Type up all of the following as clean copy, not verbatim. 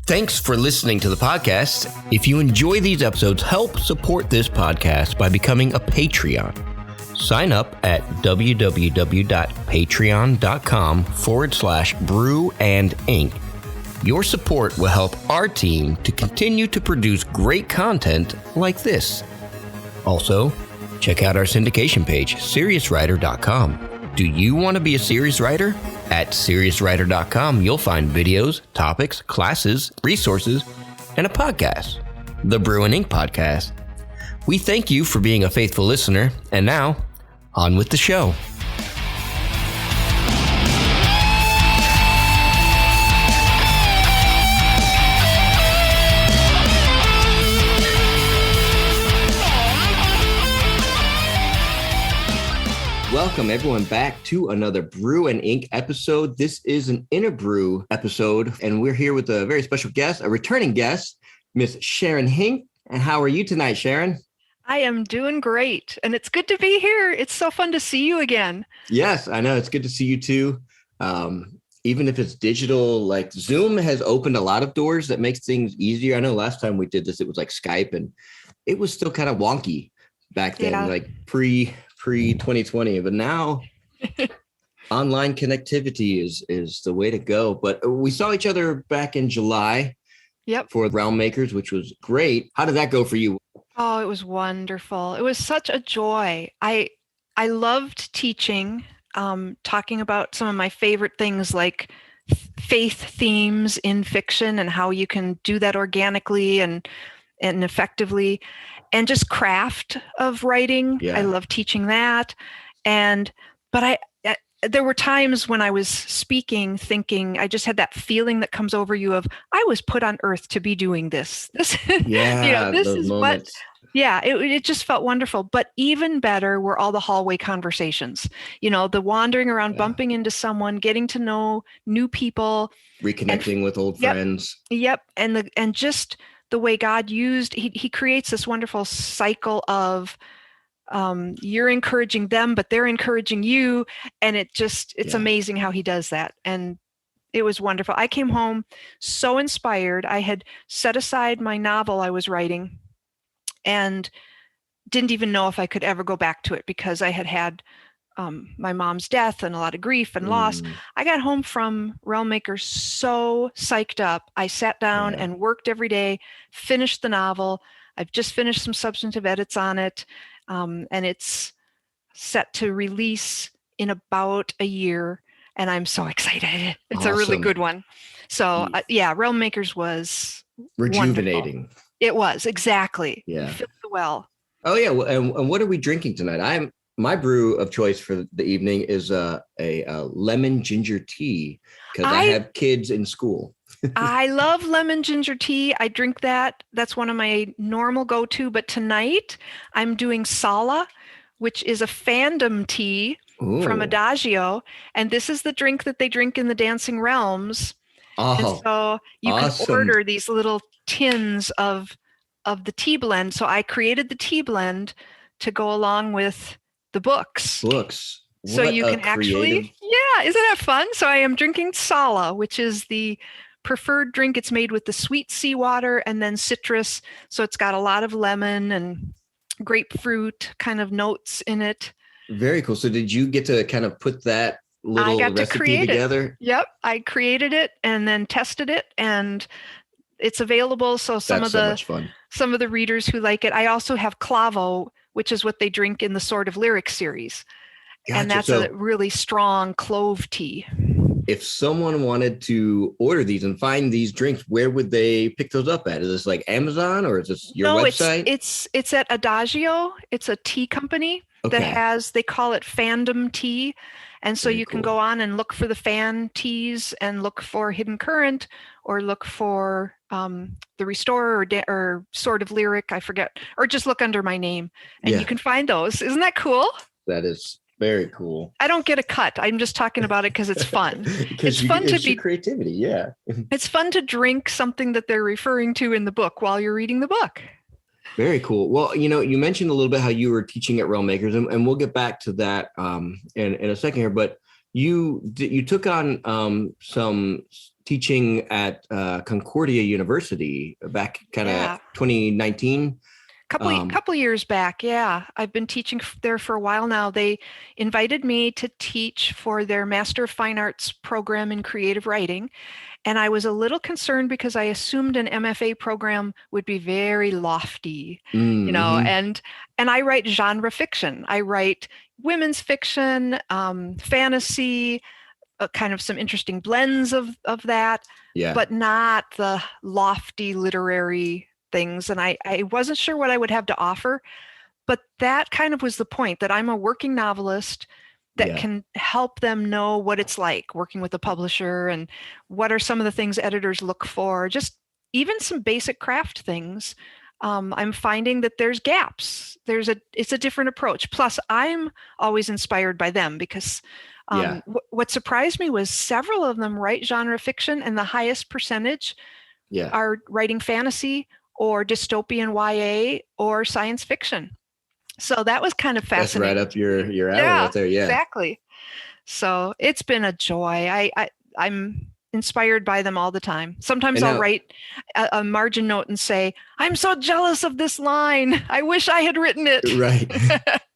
Thanks for listening to the podcast. If you enjoy these episodes, help support this podcast by becoming a Patreon. Sign up at www.patreon.com/brew-and-ink. Your support will help our team to continue to produce great content like this. Also, check out our syndication page, seriouswriter.com. Do you want to be a series writer? At seriouswriter.com, you'll find videos, topics, classes, resources, and a podcast, the Brew and Ink Podcast. We thank you for being a faithful listener, and now, on with the show. Welcome everyone back to another Brew and Ink episode. This is an Interbrew episode, and we're here with a very special guest, a returning guest, Miss Sharon Hinck. And how are you tonight, Sharon? I am doing great, and it's good to be here. It's so fun to see you again. Yes, I know. It's good to see you too. Even if it's digital, like Zoom has opened a lot of doors that makes things easier. I know last time we did this, it was like Skype, and it was still kind of wonky back then, like pre-2020, but now online connectivity is the way to go. But we saw each other back in July for Realm Makers, which was great. How did that go for you? Oh, it was wonderful. It was such a joy. I loved teaching, talking about some of my favorite things like faith themes in fiction and how you can do that organically and effectively, and just craft of writing. I love teaching that. But there were times when I was speaking, thinking, I just had that feeling that comes over you of, I was put on earth to be doing this. This is moments. It just felt wonderful. But even better were all the hallway conversations, the wandering around, bumping into someone, getting to know new people, reconnecting with old friends. And just the way God used, he creates this wonderful cycle of you're encouraging them, but they're encouraging you. And it's amazing how he does that. And it was wonderful. I came home so inspired. I had set aside my novel I was writing and didn't even know if I could ever go back to it because I had my mom's death and a lot of grief and loss. I got home from Realm Makers so psyched up. I sat down and worked every day, finished the novel. I've just finished some substantive edits on it. And it's set to release in about a year. And I'm so excited. It's awesome. A really good one. So Realm Makers was rejuvenating. Wonderful. It was, exactly. Yeah. Filled the well. Oh yeah. And what are we drinking tonight? My brew of choice for the evening is a lemon ginger tea because I have kids in school. I love lemon ginger tea. I drink that. That's one of my normal go-to. But tonight I'm doing Sala, which is a fandom tea from Adagio. And this is the drink that they drink in the Dancing Realms. Oh, and so you can order these little tins of the tea blend. So I created the tea blend to go along with the books. So you can actually, isn't that fun? So I am drinking Sala, which is the preferred drink. It's made with the sweet seawater and then citrus. So it's got a lot of lemon and grapefruit kind of notes in it. Very cool. So did you get to kind of put that little recipe together? Yep. I created it and then tested it, and it's available. So some of the readers who like it. I also have Clavo, which is what they drink in the Sword of Lyric series. Gotcha. And that's a really strong clove tea. If someone wanted to order these and find these drinks, where would they pick those up at? Is this like Amazon or is this your website? It's at Adagio. It's a tea company that they call it fandom tea. And so you can go on and look for the fan teas and look for Hidden Current or look for the Restorer or Sword of Lyric, I forget, or just look under my name and you can find those. Isn't that cool? That is very cool. I don't get a cut. I'm just talking about it because it's fun. It's your creativity. Yeah. It's fun to drink something that they're referring to in the book while you're reading the book. Very cool. Well, you mentioned a little bit how you were teaching at Realm Makers, and we'll get back to that in a second here. But you took on some teaching at Concordia University back kind of 2019. Couple years back. Yeah. I've been teaching there for a while now. They invited me to teach for their Master of Fine Arts program in creative writing. And I was a little concerned because I assumed an MFA program would be very lofty, you know, and I write genre fiction. I write women's fiction, fantasy, kind of some interesting blends of that, but not the lofty literary things. And I wasn't sure what I would have to offer, but that kind of was the point, that I'm a working novelist that can help them know what it's like working with a publisher and what are some of the things editors look for, just even some basic craft things. I'm finding that there's gaps. It's a different approach. Plus, I'm always inspired by them because what surprised me was several of them write genre fiction, and the highest percentage are writing fantasy or dystopian YA or science fiction. So that was kind of fascinating. That's right up your alley right there. Yeah, exactly. So it's been a joy. I'm inspired by them all the time. Sometimes I'll write a margin note and say, I'm so jealous of this line. I wish I had written it. Right.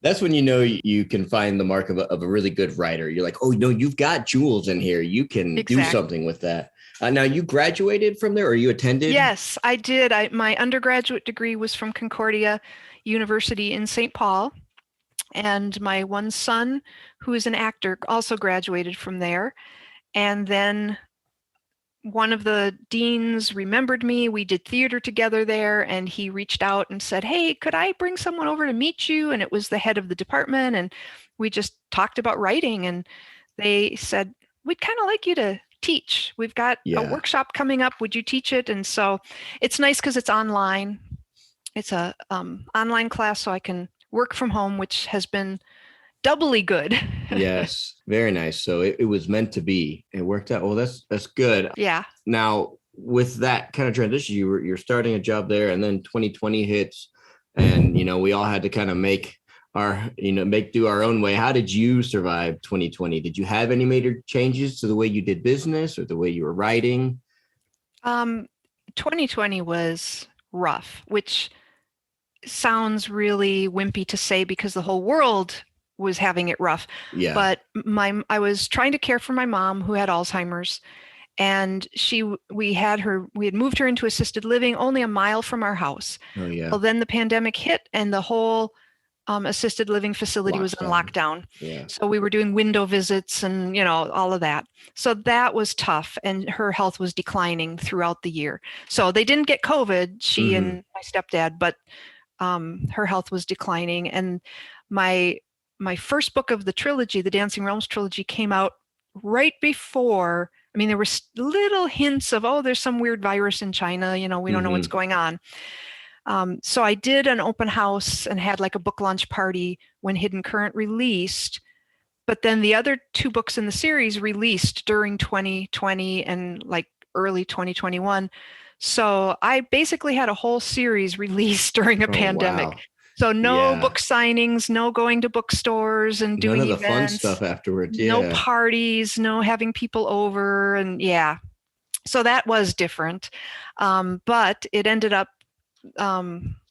That's when you know you can find the mark of a really good writer. You're like, oh, no, you've got jewels in here. You can do something with that. Now, you graduated from there, or you attended? Yes, I did. My undergraduate degree was from Concordia University in St. Paul. And my one son, who is an actor, also graduated from there. And then one of the deans remembered me. We did theater together there, and he reached out and said, hey, could I bring someone over to meet you? And it was the head of the department. And we just talked about writing. And they said, we'd kind of like you to teach. We've got a workshop coming up. Would you teach it? And so it's nice because it's online. It's a online class, so I can work from home, which has been doubly good. Yes, very nice. So it was meant to be. It worked out. Well, that's good. Yeah. Now, with that kind of transition, you're starting a job there, and then 2020 hits, and we all had to kind of make do our own way. How did you survive 2020? Did you have any major changes to the way you did business or the way you were writing? 2020 was rough, which sounds really wimpy to say because the whole world was having it rough. Yeah. But I was trying to care for my mom, who had Alzheimer's, and we had moved her into assisted living only a mile from our house. Oh yeah. Well, then the pandemic hit, and the whole assisted living facility was on lockdown. Yeah. So we were doing window visits and, all of that. So that was tough. And her health was declining throughout the year. So they didn't get COVID, she and my stepdad, but her health was declining. And my first book of the trilogy, the Dancing Realms trilogy, came out right before. I mean, there were little hints of, there's some weird virus in China. We don't know what's going on. So I did an open house and had like a book launch party when Hidden Current released. But then the other two books in the series released during 2020 and like early 2021. So I basically had a whole series released during a pandemic. Wow. So no book signings, no going to bookstores and doing events. None of the fun stuff afterwards. Yeah. No parties, no having people over. And so that was different. But it ended up,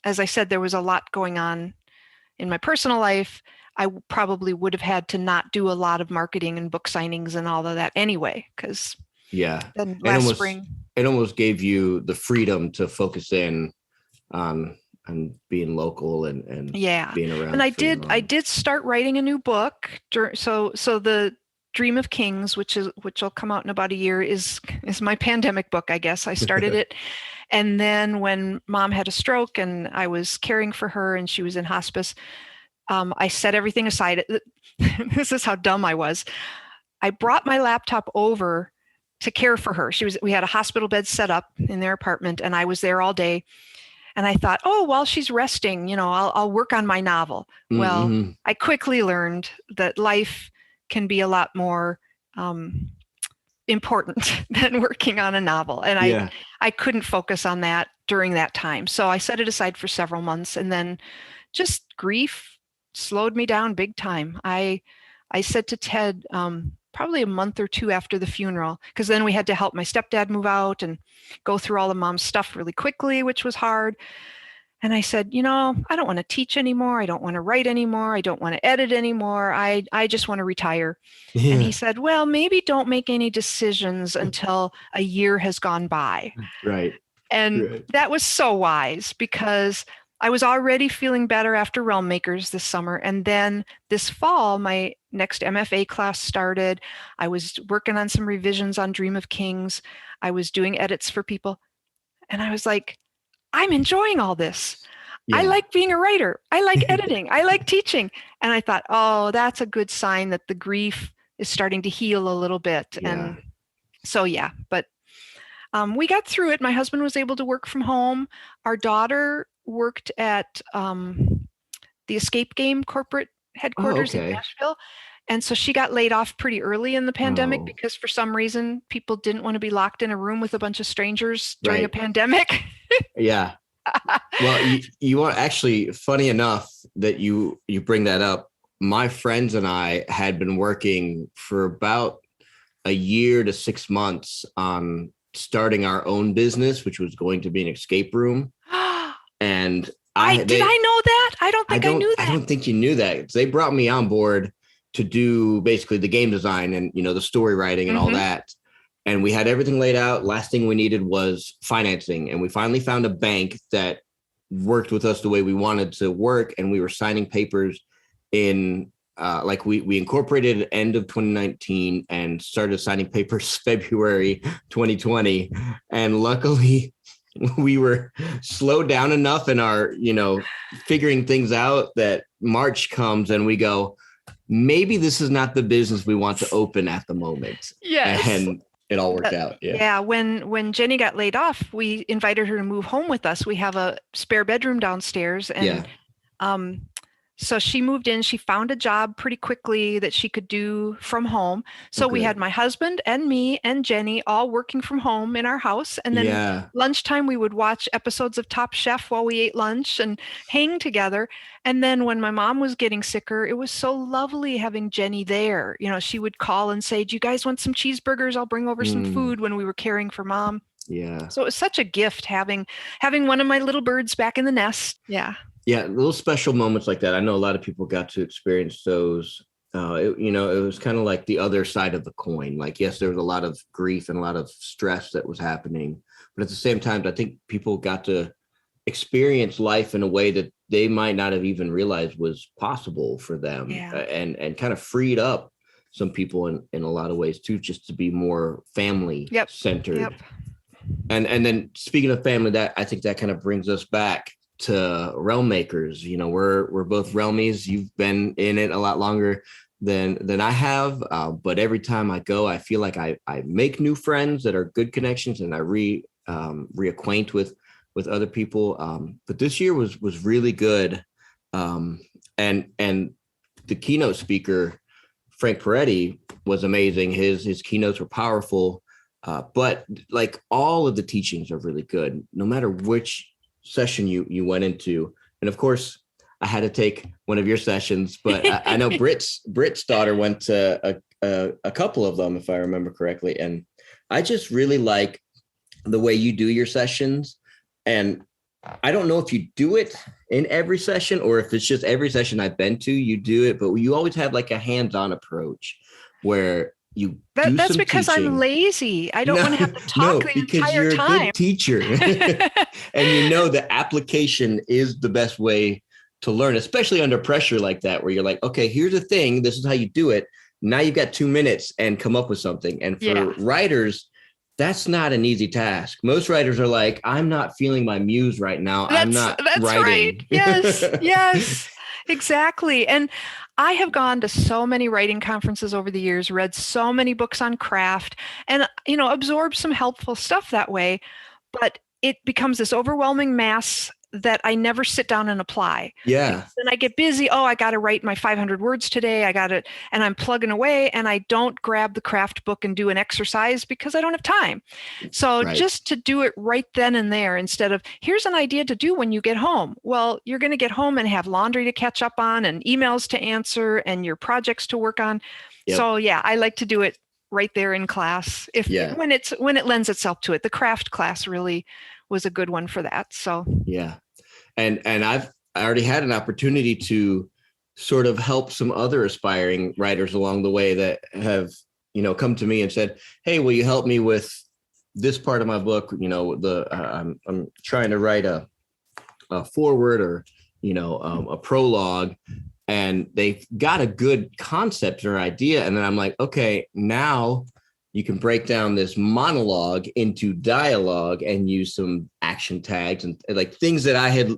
as I said, there was a lot going on in my personal life. I probably would have had to not do a lot of marketing and book signings and all of that anyway, because then last spring. It almost gave you the freedom to focus in on being local and being around. And I did start writing a new book. So the Dream of Kings, which will come out in about a year, is my pandemic book, I guess. I started it. And then when Mom had a stroke and I was caring for her and she was in hospice, I set everything aside. This is how dumb I was. I brought my laptop over to care for her. We had a hospital bed set up in their apartment, and I was there all day. And I thought, while she's resting, I'll work on my novel. Mm-hmm. Well, I quickly learned that life can be a lot more important than working on a novel. And I couldn't focus on that during that time. So I set it aside for several months, and then just grief slowed me down big time. I said to Ted, probably a month or two after the funeral, because then we had to help my stepdad move out and go through all of mom's stuff really quickly, which was hard. And I said, I don't want to teach anymore. I don't want to write anymore. I don't want to edit anymore. I just want to retire. Yeah. And he said, well, maybe don't make any decisions until a year has gone by. Right. And that was so wise, because I was already feeling better after Realm Makers this summer. And then this fall, my next MFA class started. I was working on some revisions on Dream of Kings. I was doing edits for people. And I was like, I'm enjoying all this. Yeah. I like being a writer. I like editing. I like teaching. And I thought, oh, that's a good sign that the grief is starting to heal a little bit. Yeah. And so, but we got through it. My husband was able to work from home. Our daughter worked at the Escape Game corporate headquarters in Nashville. And so she got laid off pretty early in the pandemic because for some reason people didn't want to be locked in a room with a bunch of strangers during a pandemic. Yeah. Well, you are actually, funny enough that you bring that up. My friends and I had been working for about a year to 6 months on starting our own business, which was going to be an escape room. And did I know that? I don't think I knew that. I don't think you knew that. They brought me on board to do basically the game design and, the story writing and all that. And we had everything laid out. Last thing we needed was financing. And we finally found a bank that worked with us the way we wanted to work. And we were signing papers in, we incorporated at the end of 2019 and started signing papers February 2020. And luckily we were slowed down enough in our, figuring things out that March comes and we go, maybe this is not the business we want to open at the moment. Yes. And it all worked out. Yeah. Yeah. When Jenny got laid off, we invited her to move home with us. We have a spare bedroom downstairs. And so she moved in. She found a job pretty quickly that she could do from home. So we had my husband and me and Jenny all working from home in our house. And then lunchtime, we would watch episodes of Top Chef while we ate lunch and hang together. And then when my mom was getting sicker, it was so lovely having Jenny there. She would call and say, do you guys want some cheeseburgers? I'll bring over some food when we were caring for mom. Yeah. So it was such a gift having one of my little birds back in the nest. Yeah. Yeah, little special moments like that. I know a lot of people got to experience those. It was kind of like the other side of the coin. Like, yes, there was a lot of grief and a lot of stress that was happening. But at the same time, I think people got to experience life in a way that they might not have even realized was possible for them. Yeah. And kind of freed up some people in a lot of ways, too, just to be more family centered. Yep. And then speaking of family, that I think that kind of brings us back to Realm Makers. We're both Realmies. You've been in it a lot longer than I have, but every time I go, I feel like I make new friends that are good connections, and I reacquaint with other people. But this year was really good, and the keynote speaker Frank Peretti was amazing. His keynotes were powerful, but like all of the teachings are really good, no matter which session you went into. And of course I had to take one of your sessions, but I know Britt's daughter went to a couple of them, if I remember correctly. And I just really like the way you do your sessions. And I don't know if you do it in every session or if it's just every session I've been to, you do it, but you always have like a hands-on approach where that's because teaching. I'm lazy. I don't want to have to talk the entire time. You're a good teacher. And the application is the best way to learn, especially under pressure like that, where you're like, okay, here's the thing. This is how you do it. Now you've got 2 minutes and come up with something. And for writers, that's not an easy task. Most writers are like, I'm not feeling my muse right now. I'm not writing. Right. Yes, exactly. And I have gone to so many writing conferences over the years, read so many books on craft, and, absorbed some helpful stuff that way. But it becomes this overwhelming mass that I never sit down and apply. Yeah. And I get busy. Oh, I got to write my 500 words today. And I'm plugging away, and I don't grab the craft book and do an exercise because I don't have time. So just to do it right then and there, instead of here's an idea to do when you get home. Well, you're going to get home and have laundry to catch up on and emails to answer and your projects to work on. Yep. So yeah, I like to do it right there in class when it lends itself to it. The craft class really was a good one for that. So yeah. And I already had an opportunity to sort of help some other aspiring writers along the way that have, come to me and said, hey, will you help me with this part of my book? I'm trying to write a foreword or, a prologue, and they've got a good concept or idea. And then I'm like, okay, now you can break down this monologue into dialogue and use some action tags and like things that I had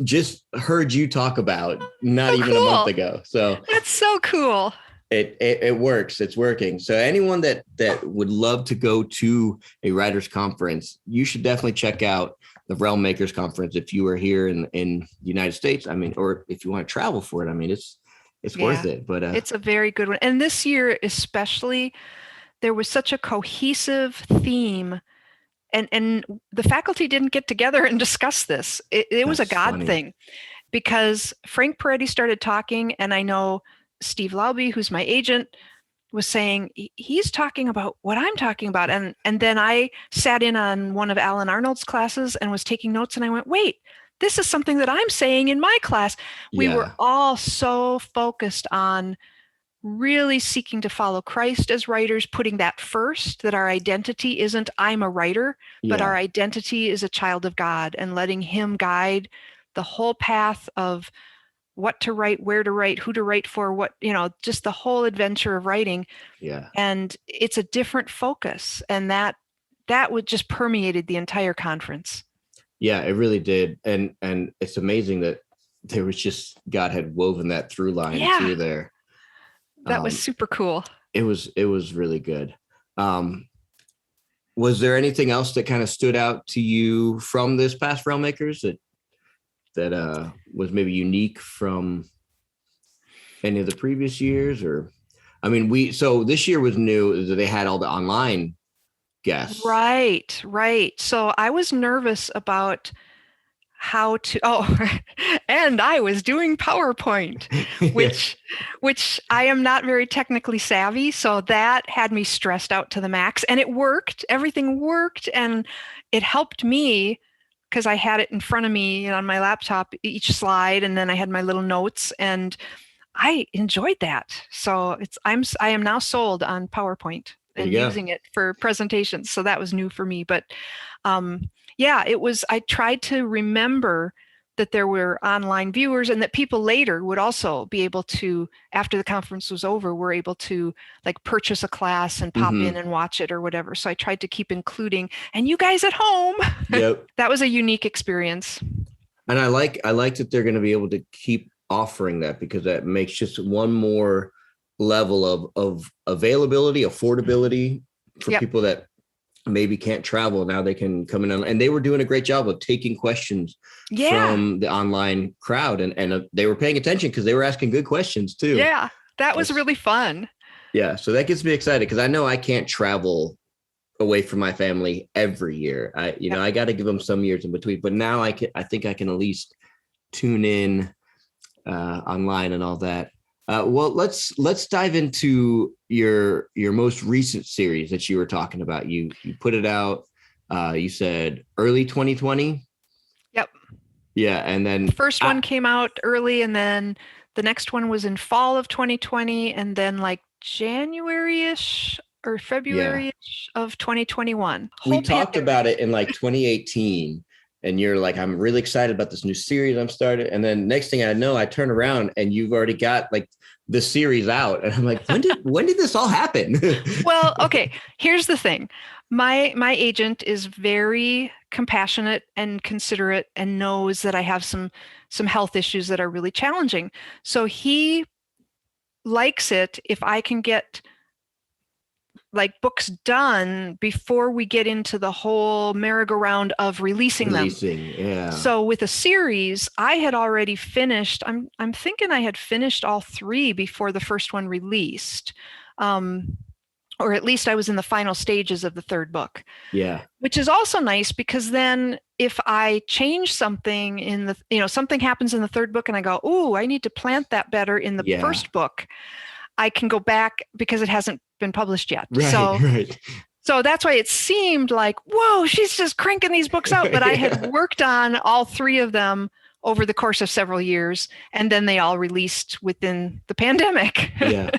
just heard you talk about not even a month ago. So that's so cool. It works. It's working. So anyone that would love to go to a writers conference, you should definitely check out the Realm Makers Conference if you are here in the United States. I mean, or if you want to travel for it, I mean, it's worth it. But it's a very good one. And this year especially, there was such a cohesive theme. And the faculty didn't get together and discuss this. It was a God thing, because Frank Peretti started talking, and I know Steve Lauby, who's my agent, was saying he's talking about what I'm talking about. And then I sat in on one of Alan Arnold's classes and was taking notes, and I went, wait, this is something that I'm saying in my class. We were all so focused on really seeking to follow Christ as writers, putting that first, that our identity isn't I'm a writer, but our identity is a child of God, and letting him guide the whole path of what to write, where to write, who to write for, what, just the whole adventure of writing. Yeah. And it's a different focus. And that would just permeated the entire conference. Yeah, it really did. And it's amazing that there was just, God had woven that through line through there. That was super cool. It was really good. Was there anything else that kind of stood out to you from this past Realm Makers that was maybe unique from any of the previous years? Or, I mean, so this year was new that they had all the online guests. Right. So I was nervous about how to, and I was doing PowerPoint, which I am not very technically savvy. So that had me stressed out to the max, and it worked. Everything worked, and it helped me because I had it in front of me on my laptop, each slide, and then I had my little notes, and I enjoyed that. So I am now sold on PowerPoint and using it for presentations. So that was new for me, but I tried to remember that there were online viewers, and that people later would also be able to, after the conference was over, were able to like purchase a class and pop in and watch it or whatever. So I tried to keep including, and you guys at home. Yep. That was a unique experience. And I like that they're going to be able to keep offering that, because that makes just one more level of availability, affordability for people that maybe can't travel. Now they can come in, and they were doing a great job of taking questions from the online crowd, and they were paying attention because they were asking good questions too. Yeah, that was really fun. Yeah, so that gets me excited, because I know I can't travel away from my family every year. I got to give them some years in between, but now I think I can at least tune in online and all that. Well, let's dive into your most recent series that you were talking about. You put it out, you said early 2020. Yep. Yeah. And then the first one came out early, and then the next one was in fall of 2020, and then like January-ish or February-ish of 2021. We talked about it in like 2018. And you're like, I'm really excited about this new series I'm started. And then next thing I know, I turn around and you've already got like the series out. And I'm like, when did this all happen? Well, okay, here's the thing. My agent is very compassionate and considerate, and knows that I have some health issues that are really challenging. So he likes it if I can get like books done before we get into the whole merry-go-round of releasing them. Yeah. So with a series, I had already finished. I'm thinking I had finished all 3 before the first one released, or at least I was in the final stages of the 3rd book. Yeah. Which is also nice, because then if I change something in the, something happens in the 3rd book, and I go, "Ooh, I need to plant that better in the first book," I can go back because it hasn't been published yet. Right. So that's why it seemed like, whoa, she's just cranking these books out. But I had worked on all 3 of them over the course of several years, and then they all released within the pandemic. Yeah.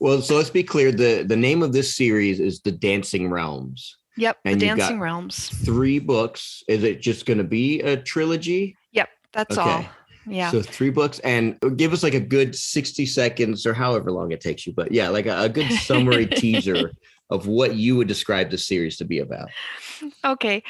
Well, so let's be clear. The name of this series is The Dancing Realms. Yep, and The Dancing Realms. 3 books. Is it just going to be a trilogy? Yep, that's all. Yeah. So 3 books, and give us like a good 60 seconds or however long it takes you. But yeah, like a good summary teaser of what you would describe the series to be about. Okay.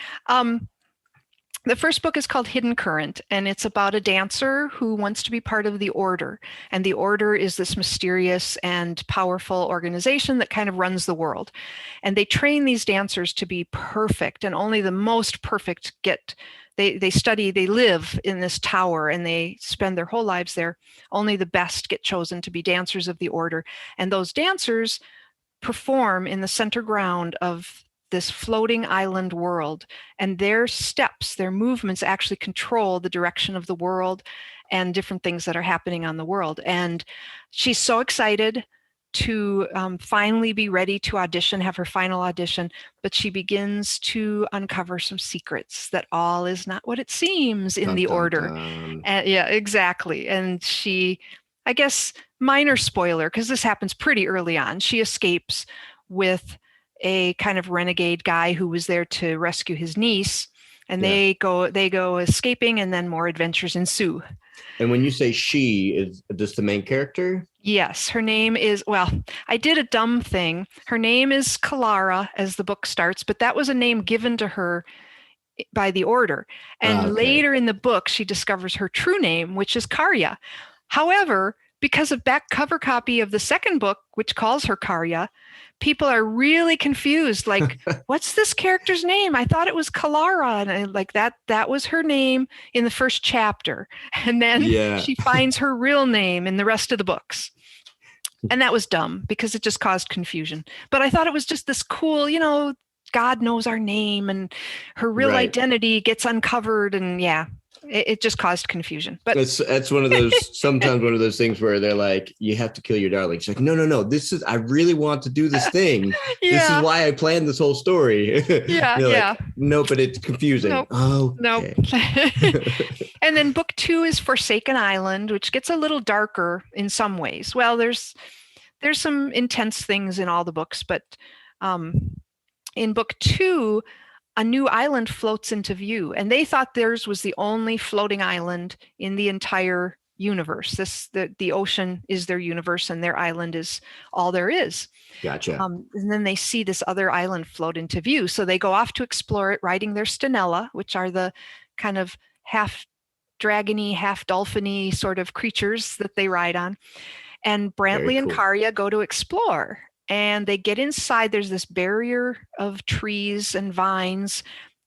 The first book is called Hidden Current, and it's about a dancer who wants to be part of the Order. And the Order is this mysterious and powerful organization that kind of runs the world. And they train these dancers to be perfect, and only the most perfect they live in this tower, and they spend their whole lives there. Only the best get chosen to be dancers of the Order. And those dancers perform in the center ground of this floating island world, and their steps, their movements actually control the direction of the world and different things that are happening on the world. And she's so excited to finally be ready to audition, have her final audition, but she begins to uncover some secrets, that all is not what it seems in the Order. And, yeah, exactly. And she, I guess, minor spoiler, because this happens pretty early on, she escapes with a kind of renegade guy who was there to rescue his niece, and they go escaping, and then more adventures ensue. And when you say she, is this the main character? Yes, her name is, well, I did a dumb thing. Her name is Kalara as the book starts, but that was a name given to her by the Order. And later in the book, she discovers her true name, which is Karya. However, because of back cover copy of the second book, which calls her Karya, people are really confused. Like, what's this character's name? I thought it was Kalara. And that was her name in the first chapter. And then she finds her real name in the rest of the books. And that was dumb because it just caused confusion. But I thought it was just this cool, God knows our name, and her real identity gets uncovered. And it just caused confusion. But that's one of those, sometimes one of those things where they're like, you have to kill your darling. She's like, no, I really want to do this thing. This is why I planned this whole story. Like, no, but it's confusing. Nope. Oh, nope. And then book 2 is Forsaken Island, which gets a little darker in some ways. Well, there's some intense things in all the books, but in book 2, a new island floats into view, and they thought theirs was the only floating island in the entire universe. The ocean is their universe, and their island is all there is. Gotcha. And then they see this other island float into view, so they go off to explore it, riding their Stenella, which are the kind of half dragony, half dolphiny sort of creatures that they ride on. And Brantley and Karya go to explore. And they get inside. There's this barrier of trees and vines,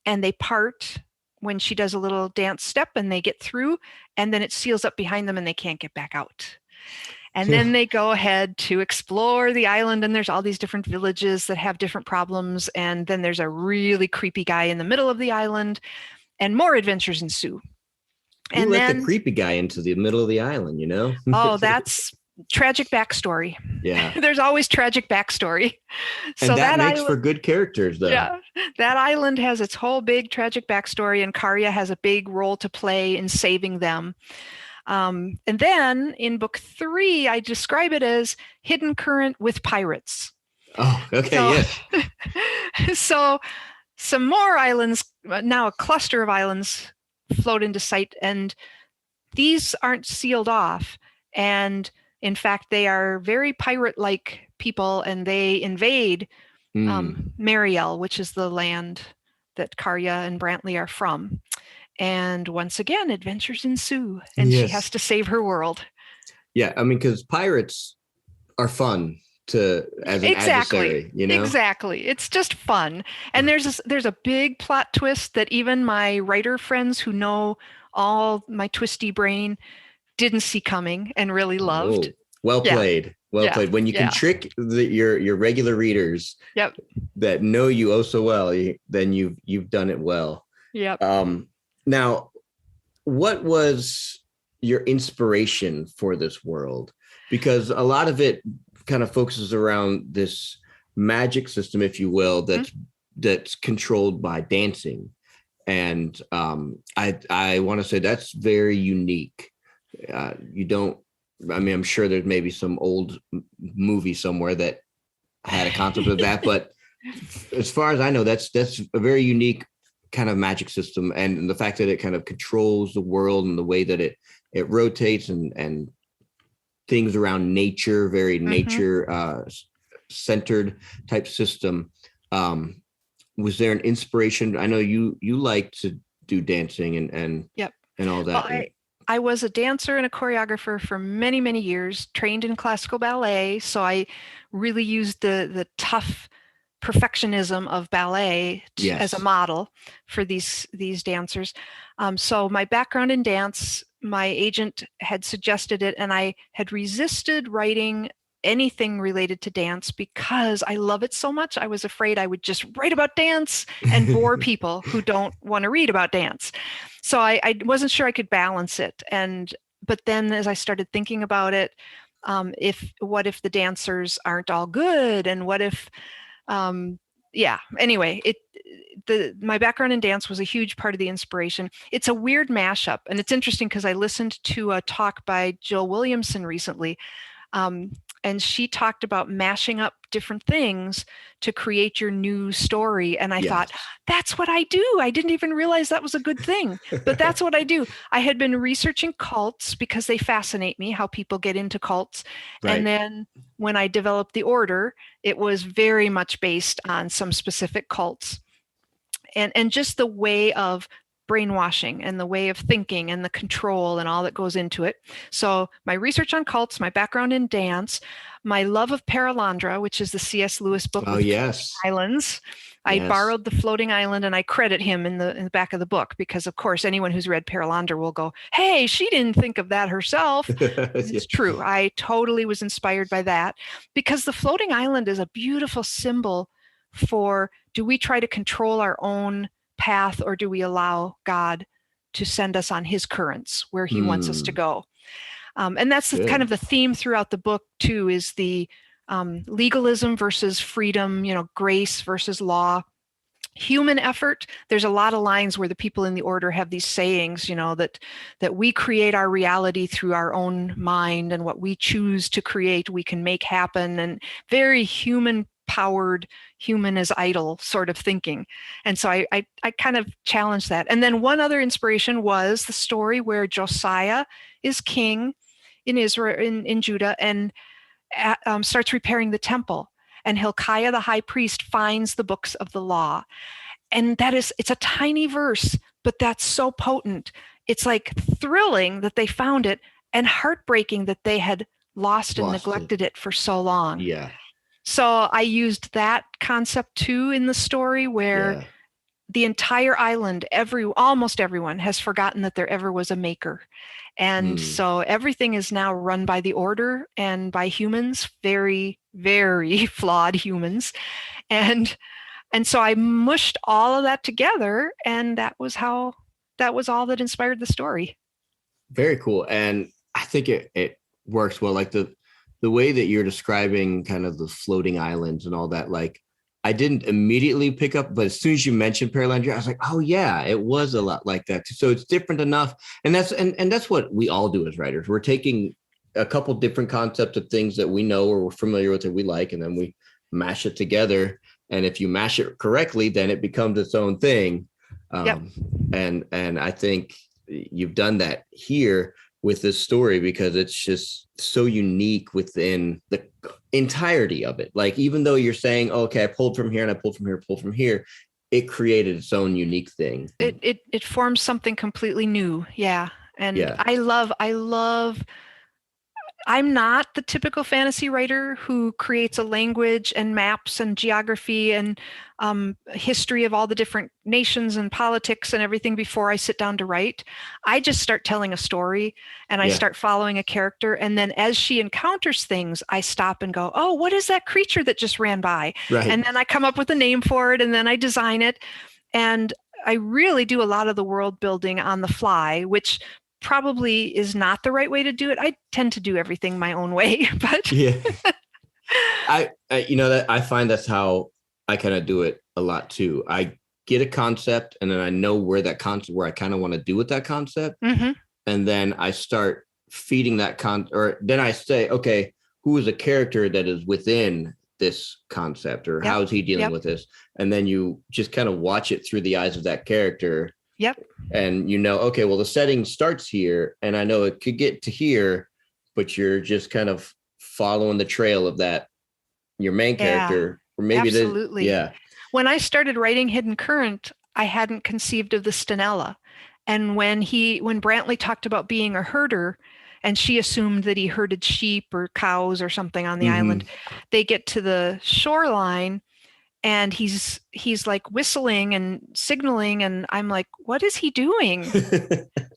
and they part when she does a little dance step, and they get through, and then it seals up behind them and they can't get back out. And then they go ahead to explore the island, and there's all these different villages that have different problems. And then there's a really creepy guy in the middle of the island, and more adventures ensue. And let the creepy guy into the middle of the island, Oh, that's tragic backstory. Yeah. There's always tragic backstory. And so that makes for good characters, though. Yeah. That island has its whole big tragic backstory, and Karya has a big role to play in saving them. And then in book 3, I describe it as Hidden Current with pirates. Oh, okay. So some more islands, now a cluster of islands, float into sight, and these aren't sealed off. And in fact, they are very pirate-like people, and they invade Mariel, which is the land that Karya and Brantley are from. And once again, adventures ensue, and she has to save her world. Yeah, I mean, because pirates are fun as an adversary, Exactly. It's just fun. And there's a big plot twist that even my writer friends who know all my twisty brain didn't see coming and really loved. Oh, well played. Well played. When you can trick your regular readers that know you oh so well, then you've done it well. Yep. Now, what was your inspiration for this world? Because a lot of it kind of focuses around this magic system, if you will, that's controlled by dancing. And I want to say that's very unique. I'm sure there's maybe some old movie somewhere that had a concept of that, but as far as I know, that's a very unique kind of magic system. And the fact that it kind of controls the world and the way that it rotates and things around nature, very nature centered type system. Was there an inspiration? I know you like to do dancing and all that. Well, I was a dancer and a choreographer for many, many years, trained in classical ballet. So I really used the tough perfectionism of ballet as a model for these dancers. So my background in dance, my agent had suggested it, and I had resisted writing anything related to dance because I love it so much. I was afraid I would just write about dance and bore people who don't want to read about dance. So I wasn't sure I could balance it. But then as I started thinking about it, what if the dancers aren't all good? And what if, anyway, my background in dance was a huge part of the inspiration. It's a weird mashup. And it's interesting because I listened to a talk by Jill Williamson recently. And she talked about mashing up different things to create your new story. And I thought, that's what I do. I didn't even realize that was a good thing, but that's what I do. I had been researching cults because they fascinate me, how people get into cults. Right. And then when I developed the order, it was very much based on some specific cults. And just the way of brainwashing and the way of thinking and the control and all that goes into it. So my research on cults, my background in dance, my love of Paralandra, which is the C.S. Lewis book with islands. I borrowed the floating island, and I credit him in the back of the book because, of course, anyone who's read Paralandra will go, hey, she didn't think of that herself. It's true. I totally was inspired by that because the floating island is a beautiful symbol for, do we try to control our own path, or do we allow God to send us on his currents where he wants us to go? And that's kind of the theme throughout the book too, is the legalism versus freedom, grace versus law, human effort. There's a lot of lines where the people in the order have these sayings, that we create our reality through our own mind, and what we choose to create, we can make happen, and very human powered, human is idle sort of thinking. And so I kind of challenged that. And then one other inspiration was the story where Josiah is king in Israel, in Judah, and starts repairing the temple. And Hilkiah, the high priest, finds the books of the law. And it's a tiny verse, but that's so potent. It's like thrilling that they found it, and heartbreaking that they had lost and neglected it for so long. Yeah. So I used that concept too in the story, where the entire island, almost everyone has forgotten that there ever was a maker. And so everything is now run by the order and by humans, very, very flawed humans. And so I mushed all of that together, and that was all that inspired the story. Very cool. And I think it works well. Like the way that you're describing kind of the floating islands and all that, like I didn't immediately pick up, but as soon as you mentioned Paralandra, I was like, oh yeah, it was a lot like that. So it's different enough. And that's what we all do as writers. We're taking a couple different concepts of things that we know or we're familiar with or we like, and then we mash it together. And if you mash it correctly, then it becomes its own thing. And I think you've done that here with this story, because it's just so unique within the entirety of it. Like, even though you're saying, okay, I pulled from here and I pulled from here, pulled from here, it created its own unique thing. It forms something completely new. Yeah. And I love, I'm not the typical fantasy writer who creates a language and maps and geography and history of all the different nations and politics and everything before I sit down to write. I just start telling a story, and I start following a character. And then as she encounters things, I stop and go, oh, what is that creature that just ran by? Right. And then I come up with a name for it, and then I design it. And I really do a lot of the world building on the fly, which probably is not the right way to do it. I tend to do everything my own way, but That I find that's how I kind of do it a lot too. I get a concept and then I know where I kind of want to do with that concept. Mm-hmm. And then I start feeding that or then I say, okay, who is a character that is within this concept, or how is he dealing with this? And then you just kind of watch it through the eyes of that character. Yep. And okay, well, the setting starts here and I know it could get to here, but you're just kind of following the trail of that, your main character, or maybe absolutely. When I started writing Hidden Current, I hadn't conceived of the Stenella. And when Brantley talked about being a herder, and she assumed that he herded sheep or cows or something on the island, they get to the shoreline and he's like whistling and signaling, and I'm like, what is he doing?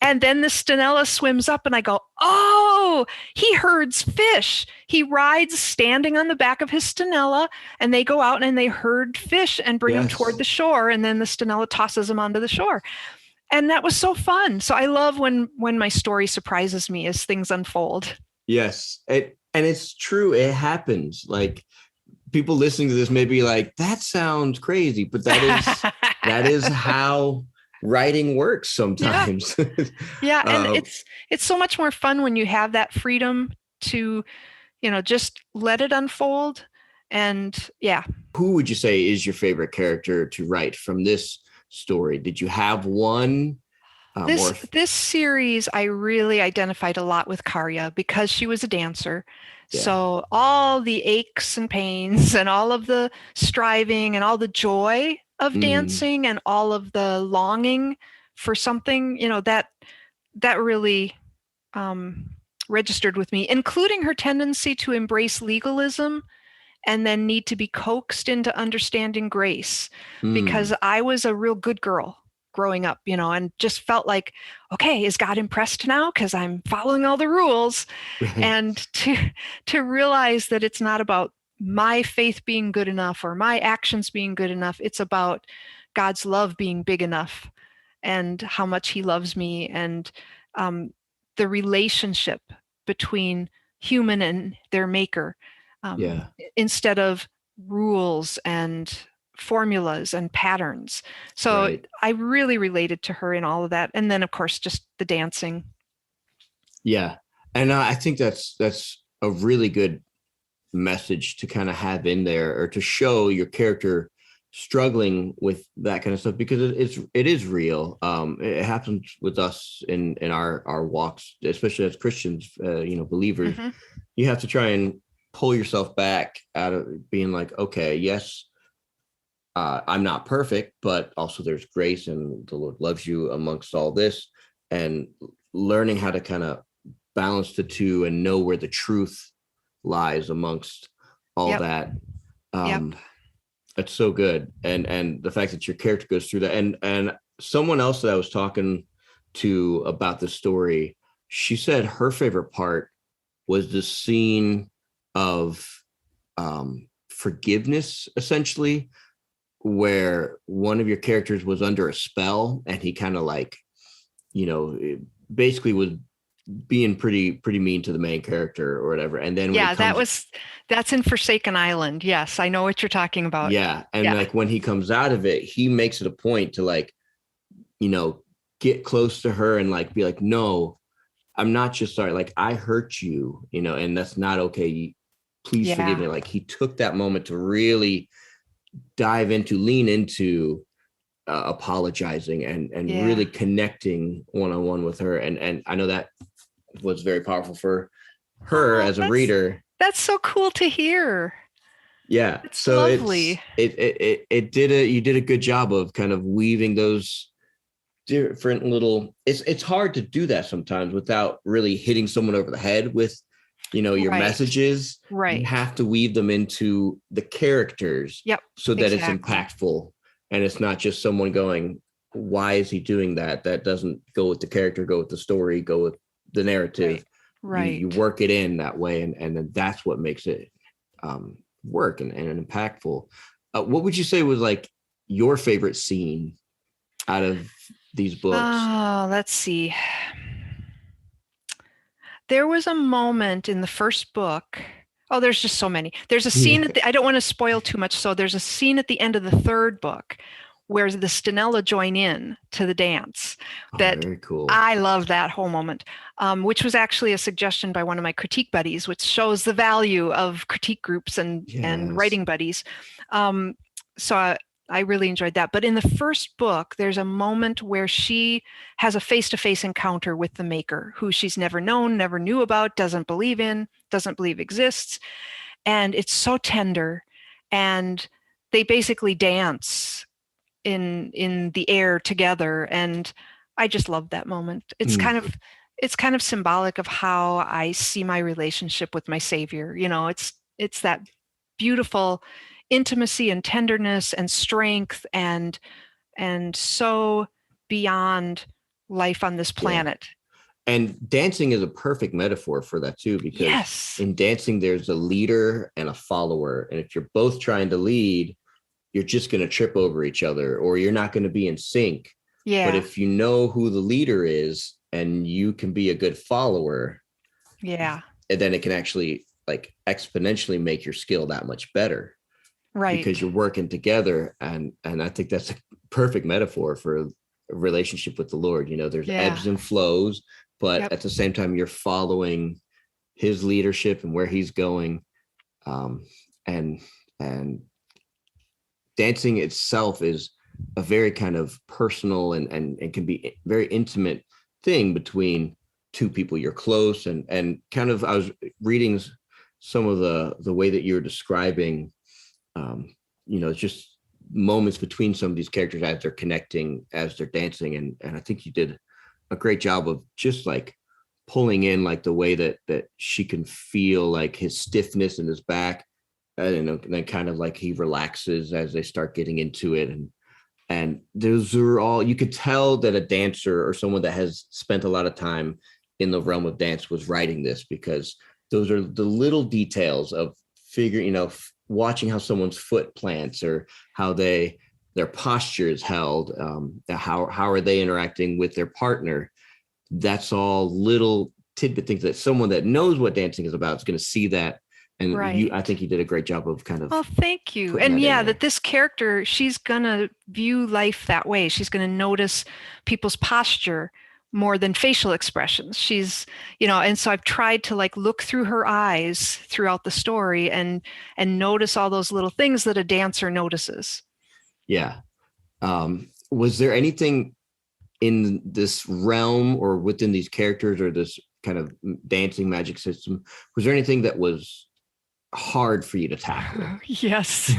And then the Stenella swims up and I go, oh, he herds fish. He rides standing on the back of his Stenella, and they go out and they herd fish and bring them toward the shore, and then the Stenella tosses them onto the shore. And that was so fun. So I love when my story surprises me as things unfold. Yes. And it's true. It happens. Like, people listening to this may be like, that sounds crazy, but that is how writing works sometimes. Yeah. And it's so much more fun when you have that freedom to, just let it unfold. And who would you say is your favorite character to write from this story? Did you have one? This series, I really identified a lot with Karya because she was a dancer. Yeah. So all the aches and pains and all of the striving and all the joy of dancing and all of the longing for something, that really registered with me, including her tendency to embrace legalism and then need to be coaxed into understanding grace, because I was a real good girl growing up, and just felt like, okay, is God impressed now? Because I'm following all the rules. And to realize that it's not about my faith being good enough or my actions being good enough. It's about God's love being big enough and how much he loves me, and the relationship between human and their maker, instead of rules and formulas and patterns. So I really related to her in all of that. And then of course, just the dancing. Yeah. And I think that's a really good message to kind of have in there, or to show your character struggling with that kind of stuff, because it is real. It happens with us in our walks, especially as Christians, believers. You have to try and pull yourself back out of being like, okay, yes, I'm not perfect, but also there's grace and the Lord loves you amongst all this, and learning how to kind of balance the two and know where the truth lies amongst all that. That's so good. And the fact that your character goes through that, and someone else that I was talking to about the story, she said her favorite part was the scene of forgiveness, essentially, where one of your characters was under a spell and he kind of like, basically was being pretty mean to the main character or whatever. And then that's in Forsaken Island. Yes, I know what you're talking about. Yeah. And like when he comes out of it, he makes it a point to like, get close to her and like be like, no, I'm not just sorry. Like, I hurt you, and that's not okay. Please forgive me. Like, he took that moment to really lean into apologizing and really connecting one-on-one with her. And I know that was very powerful for her as a reader. That's so cool to hear. Yeah. It's so lovely. You did a good job of kind of weaving those different little, it's hard to do that sometimes without really hitting someone over the head with, your messages. Right. You have to weave them into the characters. Yep. So that it's impactful, and it's not just someone going, why is he doing that? That doesn't go with the character, go with the story, go with the narrative. Right. You work it in that way. And then that's what makes it work and impactful. What would you say was like your favorite scene out of these books? Oh, let's see. There was a moment in the first book Oh, there's just so many. There's a scene I don't want to spoil too much. So there's a scene at the end of the third book where the Stenella join in to the dance. That Very cool. I love that whole moment, which was actually a suggestion by one of my critique buddies, which shows the value of critique groups and writing buddies. So I really enjoyed that. But in the first book, there's a moment where she has a face-to-face encounter with the maker, who she's never known, never knew about, doesn't believe in, doesn't believe exists. And it's so tender. And they basically dance in the air together. And I just love that moment. It's kind of symbolic of how I see my relationship with my Savior. You know, it's that beautiful intimacy and tenderness and strength and so beyond life on this planet. Yeah. And dancing is a perfect metaphor for that too, because in dancing there's a leader and a follower, and if you're both trying to lead, you're just going to trip over each other, or you're not going to be in sync. But if you know who the leader is and you can be a good follower, and then it can actually like exponentially make your skill that much better. Right. Because you're working together. And I think that's a perfect metaphor for a relationship with the Lord. You know, there's ebbs and flows, but at the same time, you're following his leadership and where he's going. And dancing itself is a very kind of personal and can be very intimate thing between two people you're close. And kind of, I was reading some of the way that you're describing, you know, it's just moments between some of these characters as they're connecting, as they're dancing. And I think you did a great job of just like pulling in like the way that she can feel like his stiffness in his back, and then kind of like he relaxes as they start getting into it. And those are all, you could tell that a dancer or someone that has spent a lot of time in the realm of dance was writing this, because those are the little details of figuring, you know, watching how someone's foot plants or how their posture is held, how are they interacting with their partner. That's all little tidbit things that someone that knows what dancing is about is going to see that. And I think you did a great job of kind of. Oh, thank you. And that this character, she's going to view life that way. She's going to notice people's posture more than facial expressions. She's, you know, and so I've tried to like look through her eyes throughout the story and notice all those little things that a dancer notices. Yeah. Was there anything in this realm or within these characters or this kind of dancing magic system, was there anything that was hard for you to tackle? Yes.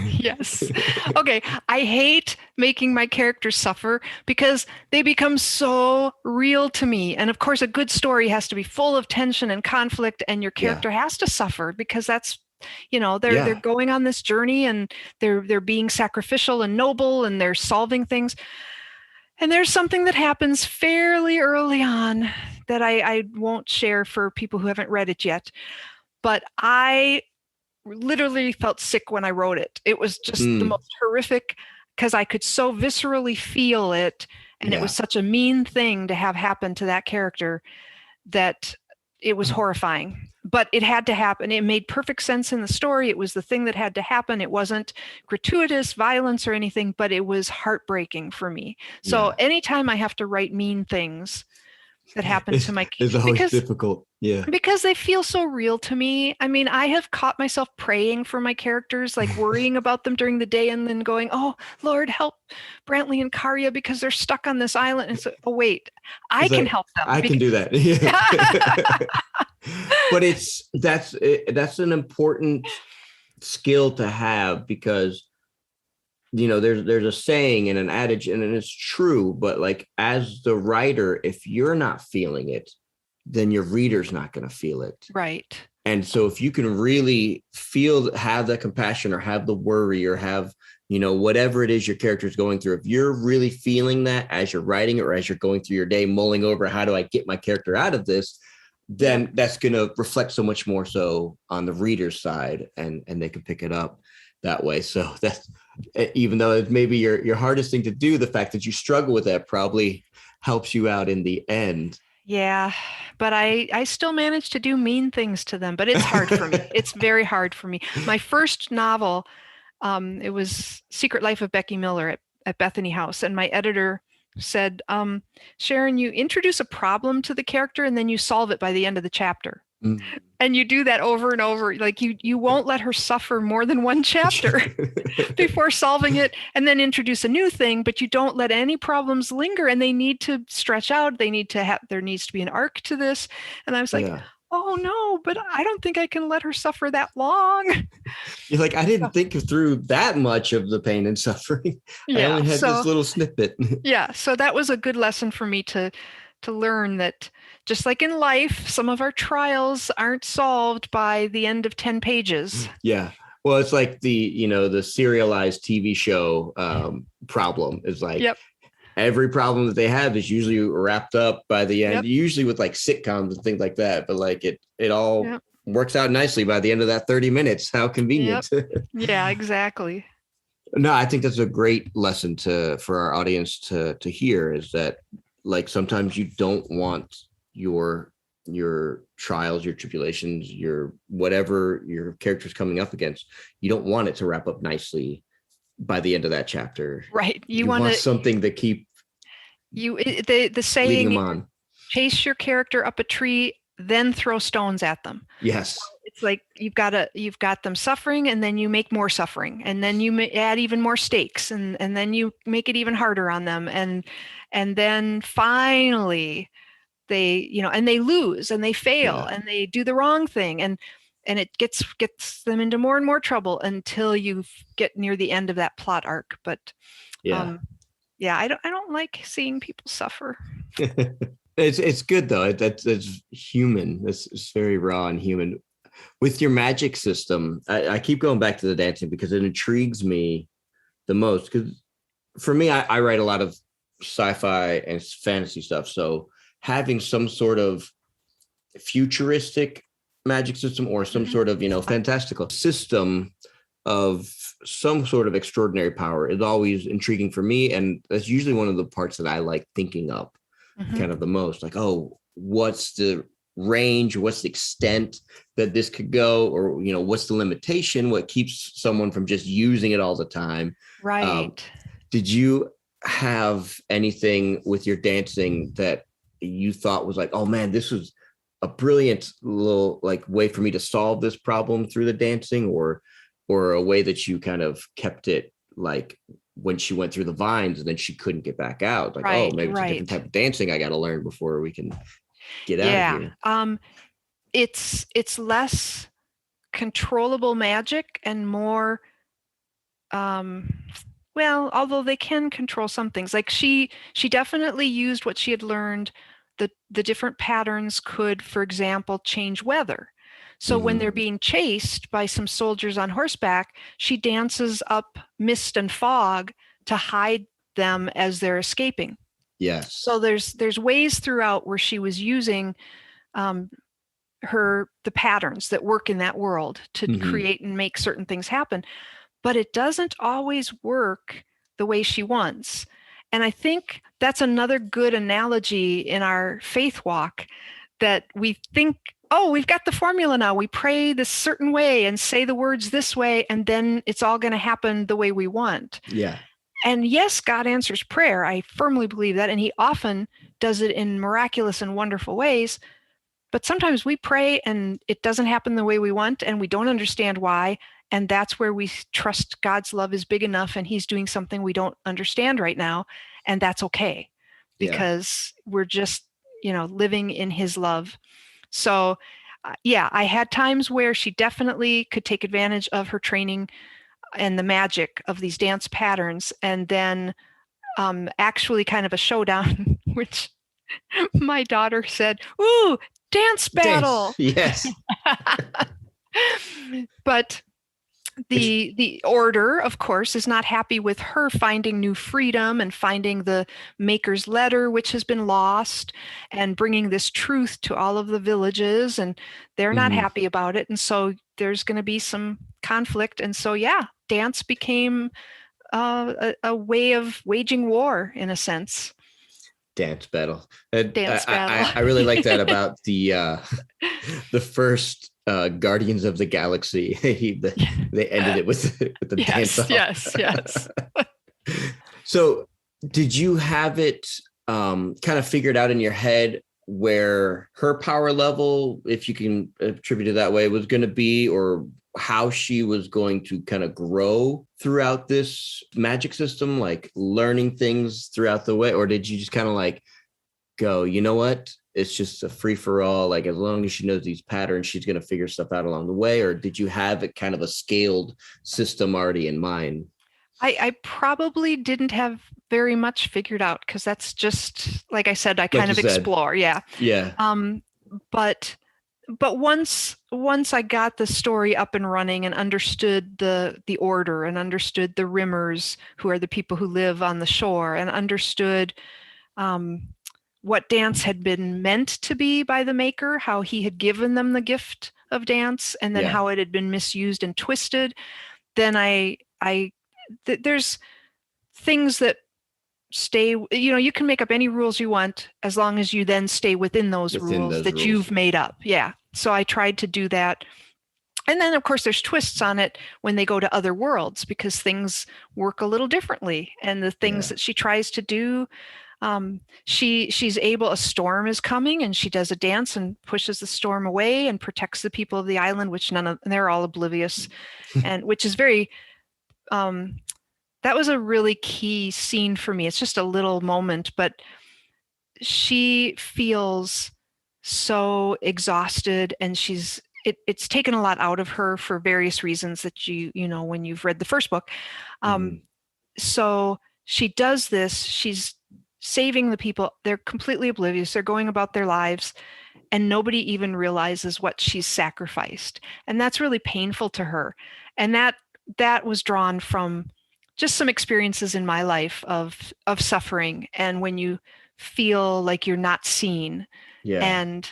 Okay. I hate making my characters suffer because they become so real to me. And of course, a good story has to be full of tension and conflict, and your character has to suffer because that's, you know, they're going on this journey and they're being sacrificial and noble and they're solving things. And there's something that happens fairly early on that I won't share for people who haven't read it yet, but I literally felt sick when I wrote it. It was just the most horrific because I could so viscerally feel it. And it was such a mean thing to have happen to that character that it was horrifying. But it had to happen. It made perfect sense in the story. It was the thing that had to happen. It wasn't gratuitous violence or anything, but it was heartbreaking for me. So anytime I have to write mean things that happen to my kids, it's always difficult. Yeah. Because they feel so real to me. I mean, I have caught myself praying for my characters, like worrying about them during the day and then going, oh, Lord, help Brantley and Karya because they're stuck on this island. And so, oh, wait, I can help them. I can do that. Yeah. But that's an important skill to have, because, you know, there's a saying and an adage, and it's true, but like as the writer, if you're not feeling it, then your reader's not going to feel it. Right. And so if you can really have that compassion or have the worry or have, you know, whatever it is your character is going through, if you're really feeling that as you're writing it or as you're going through your day, mulling over, how do I get my character out of this? Then that's going to reflect so much more so on the reader's side, and they can pick it up that way. So that's, even though it may be your hardest thing to do, the fact that you struggle with that probably helps you out in the end. Yeah, but I still manage to do mean things to them, but it's hard for me. It's very hard for me. My first novel, it was Secret Life of Becky Miller at Bethany House, and my editor said, Sharon, you introduce a problem to the character and then you solve it by the end of the chapter. Mm. And you do that over and over. Like you won't let her suffer more than one chapter before solving it, and then introduce a new thing, but you don't let any problems linger, and they need to stretch out. They need to have, there needs to be an arc to this. And I was like, Yeah. oh no, but I don't think I can let her suffer that long. You're like, I didn't think through that much of the pain and suffering. I Yeah. only had this little snippet. Yeah. So that was a good lesson for me to learn that just like in life, some of our trials aren't solved by the end of 10 pages. Yeah. Well, it's like the serialized TV show problem is like, Yep. every problem that they have is usually wrapped up by the end, Yep. usually with like sitcoms and things like that. But like it all Yep. works out nicely by the end of that 30 minutes. How convenient. Yep. Yeah, exactly. No, I think that's a great lesson for our audience to hear, is that like sometimes you don't want your trials, your tribulations, your whatever your character's coming up against, you don't want it to wrap up nicely by the end of that chapter. Right. You want something to keep the saying, leading them on. Chase your character up a tree, then throw stones at them. Yes. It's like you've got them suffering, and then you make more suffering, and then you add even more stakes, and then you make it even harder on them, and then finally they, and they lose and they fail and they do the wrong thing, and it gets them into more and more trouble until you get near the end of that plot arc. But I don't like seeing people suffer. It's good though. That's human. It's very raw and human. With your magic system, I keep going back to the dancing because it intrigues me the most. Because for me, I write a lot of sci-fi and fantasy stuff. So having some sort of futuristic magic system or some sort of, fantastical system of some sort of extraordinary power is always intriguing for me. And that's usually one of the parts that I like thinking up kind of the most. Like, oh, what's the range, what's the extent that this could go, or what's the limitation, what keeps someone from just using it all the time, right? Did you have anything with your dancing that you thought was like, oh man, this was a brilliant little like way for me to solve this problem through the dancing, or a way that you kind of kept it, like when she went through the vines and then she couldn't get back out, like, oh, maybe it's a different type of dancing I got to learn before we can get out of here. It's less controllable magic and more, well, although they can control some things, like she definitely used what she had learned. The different patterns could, for example, change weather. So when they're being chased by some soldiers on horseback, she dances up mist and fog to hide them as they're escaping. Yes. So there's ways throughout where she was using the patterns that work in that world to create and make certain things happen, but it doesn't always work the way she wants. And I think that's another good analogy in our faith walk, that we think, oh, we've got the formula now. We pray this certain way and say the words this way, and then it's all going to happen the way we want. Yeah. And yes, God answers prayer. I firmly believe that. And he often does it in miraculous and wonderful ways. But sometimes we pray and it doesn't happen the way we want, and we don't understand why. And that's where we trust God's love is big enough and he's doing something we don't understand right now. And that's okay, because we're just, living in his love. So I had times where she definitely could take advantage of her training and the magic of these dance patterns. And then actually kind of a showdown, which my daughter said, ooh, dance battle. Yes. But the order, of course, is not happy with her finding new freedom and finding the maker's letter, which has been lost, and bringing this truth to all of the villages. And they're not happy about it. And so there's going to be some conflict. And so, dance became a way of waging war, in a sense. Dance battle. Dance battle. I really like that about the first Guardians of the Galaxy. They ended it with the dance off. Yes. So did you have it kind of figured out in your head where her power level, if you can attribute it that way, was going to be, or how she was going to kind of grow throughout this magic system, like learning things throughout the way? Or did you just kind of like go, you know what, it's just a free for all, like as long as she knows these patterns, she's going to figure stuff out along the way? Or did you have it kind of a scaled system already in mind? I probably didn't have very much figured out, because that's just, like I said, I kind of explore. Yeah. But once I got the story up and running and understood the order, and understood the rimmers, who are the people who live on the shore, and understood what dance had been meant to be by the maker, how he had given them the gift of dance, and then how it had been misused and twisted, then there's things that stay, you can make up any rules you want as long as you then stay within those rules that you've made up. Yeah. So I tried to do that. And then of course there's twists on it when they go to other worlds, because things work a little differently. And the things that she tries to do, she's able, a storm is coming and she does a dance and pushes the storm away and protects the people of the island, which they're all oblivious. And which is very, that was a really key scene for me. It's just a little moment, but she feels so exhausted, and it's taken a lot out of her for various reasons that when you've read the first book. So she does this, she's saving the people. They're completely oblivious. They're going about their lives, and nobody even realizes what she's sacrificed. And that's really painful to her. And that was drawn from just some experiences in my life of suffering, and when you feel like you're not seen. And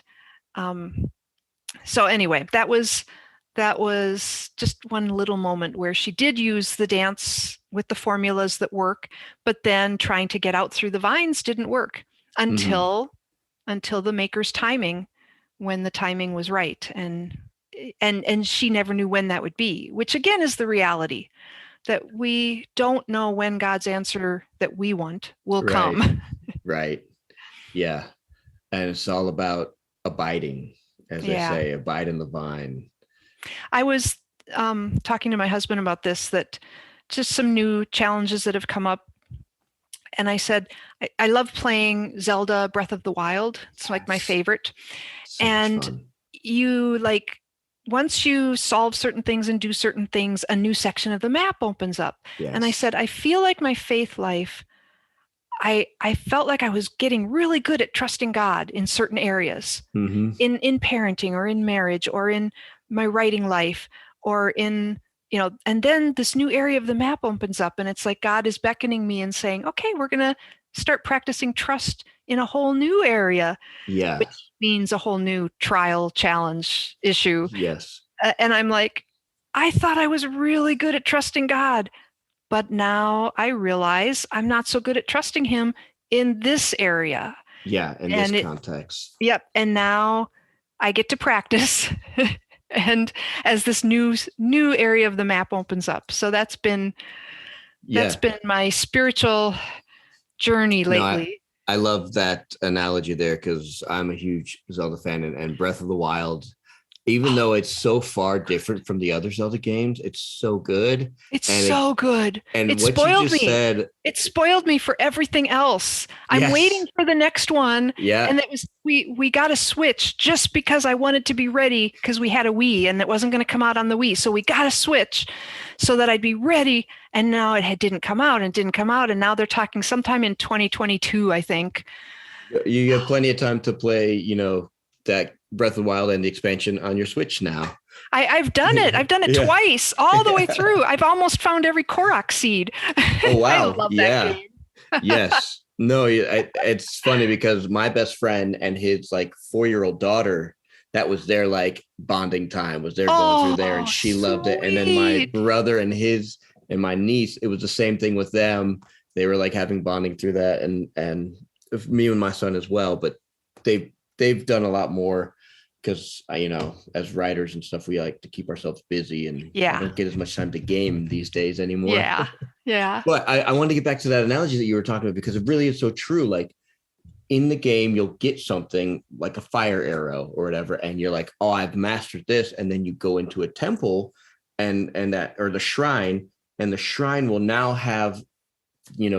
so anyway, that was just one little moment where she did use the dance with the formulas that work, but then trying to get out through the vines didn't work until the maker's timing, when the timing was right. And she never knew when that would be, which again is the reality, that we don't know when God's answer that we want will come. Right. Yeah. And it's all about abiding, as they say, abide in the vine. I was talking to my husband about this, that just some new challenges that have come up. And I said, I love playing Zelda Breath of the Wild. It's like my favorite. And you once you solve certain things and do certain things, a new section of the map opens up. And I said, I feel like my faith life, I felt like I was getting really good at trusting God in certain areas, in parenting or in marriage or in my writing life or in, and then this new area of the map opens up, and it's like God is beckoning me and saying, okay, we're going to start practicing trust in a whole new area, which means a whole new trial, challenge, issue. And I'm like, I thought I was really good at trusting God, but now I realize I'm not so good at trusting him in this area. In this context. And now I get to practice and as this new area of the map opens up. So that's been my spiritual journey lately. No, I love that analogy there, because I'm a huge Zelda fan, and Breath of the Wild, even though it's so far different from the other Zelda games, it's so good. It's so good. And it spoiled me. It spoiled me for everything else. I'm waiting for the next one. And it was we got a Switch just because I wanted to be ready, because we had a Wii and it wasn't going to come out on the Wii. So we got a Switch so that I'd be ready. And now it didn't come out. And now they're talking sometime in 2022, I think. You have plenty of time to play, that Breath of the Wild and the expansion on your Switch now. I've done it. I've done it twice, all the way through. I've almost found every Korok seed. Oh, wow. I love that game. Yes. No, it's funny because my best friend and his 4-year-old daughter, that was their bonding time, was their going through there, and she loved it. And then my brother and my niece, it was the same thing with them. They were having bonding through that. And me and my son as well, but they've done a lot more because as writers and stuff, we like to keep ourselves busy and don't get as much time to game these days anymore. Yeah. But I wanted to get back to that analogy that you were talking about, because it really is so true. Like, in the game, you'll get something like a fire arrow or whatever, and you're like, oh, I've mastered this. And then you go into a temple and the shrine, and the shrine will now have,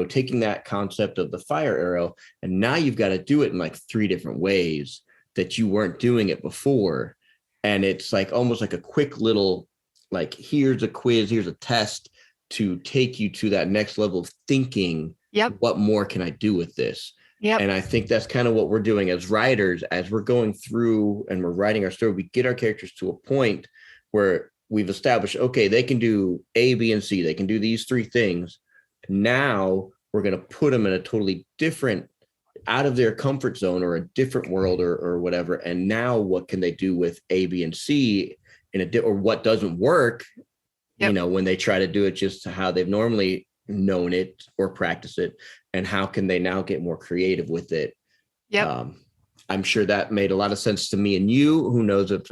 taking that concept of the fire arrow, and now you've got to do it in like 3 different ways that you weren't doing it before. And it's like almost like a quick little, like, here's a quiz, here's a test to take you to that next level of thinking. What more can I do with this? And I think that's kind of what we're doing as writers, as we're going through and we're writing our story. We get our characters to a point where we've established, okay, they can do A, B, and C. They can do these 3 things. Now we're going to put them in a totally different, out of their comfort zone or a different world or whatever. And now what can they do with A, B, and C or what doesn't work, when they try to do it just how they've normally known it or practice it, and how can they now get more creative with it? I'm sure that made a lot of sense to me and you. Who knows if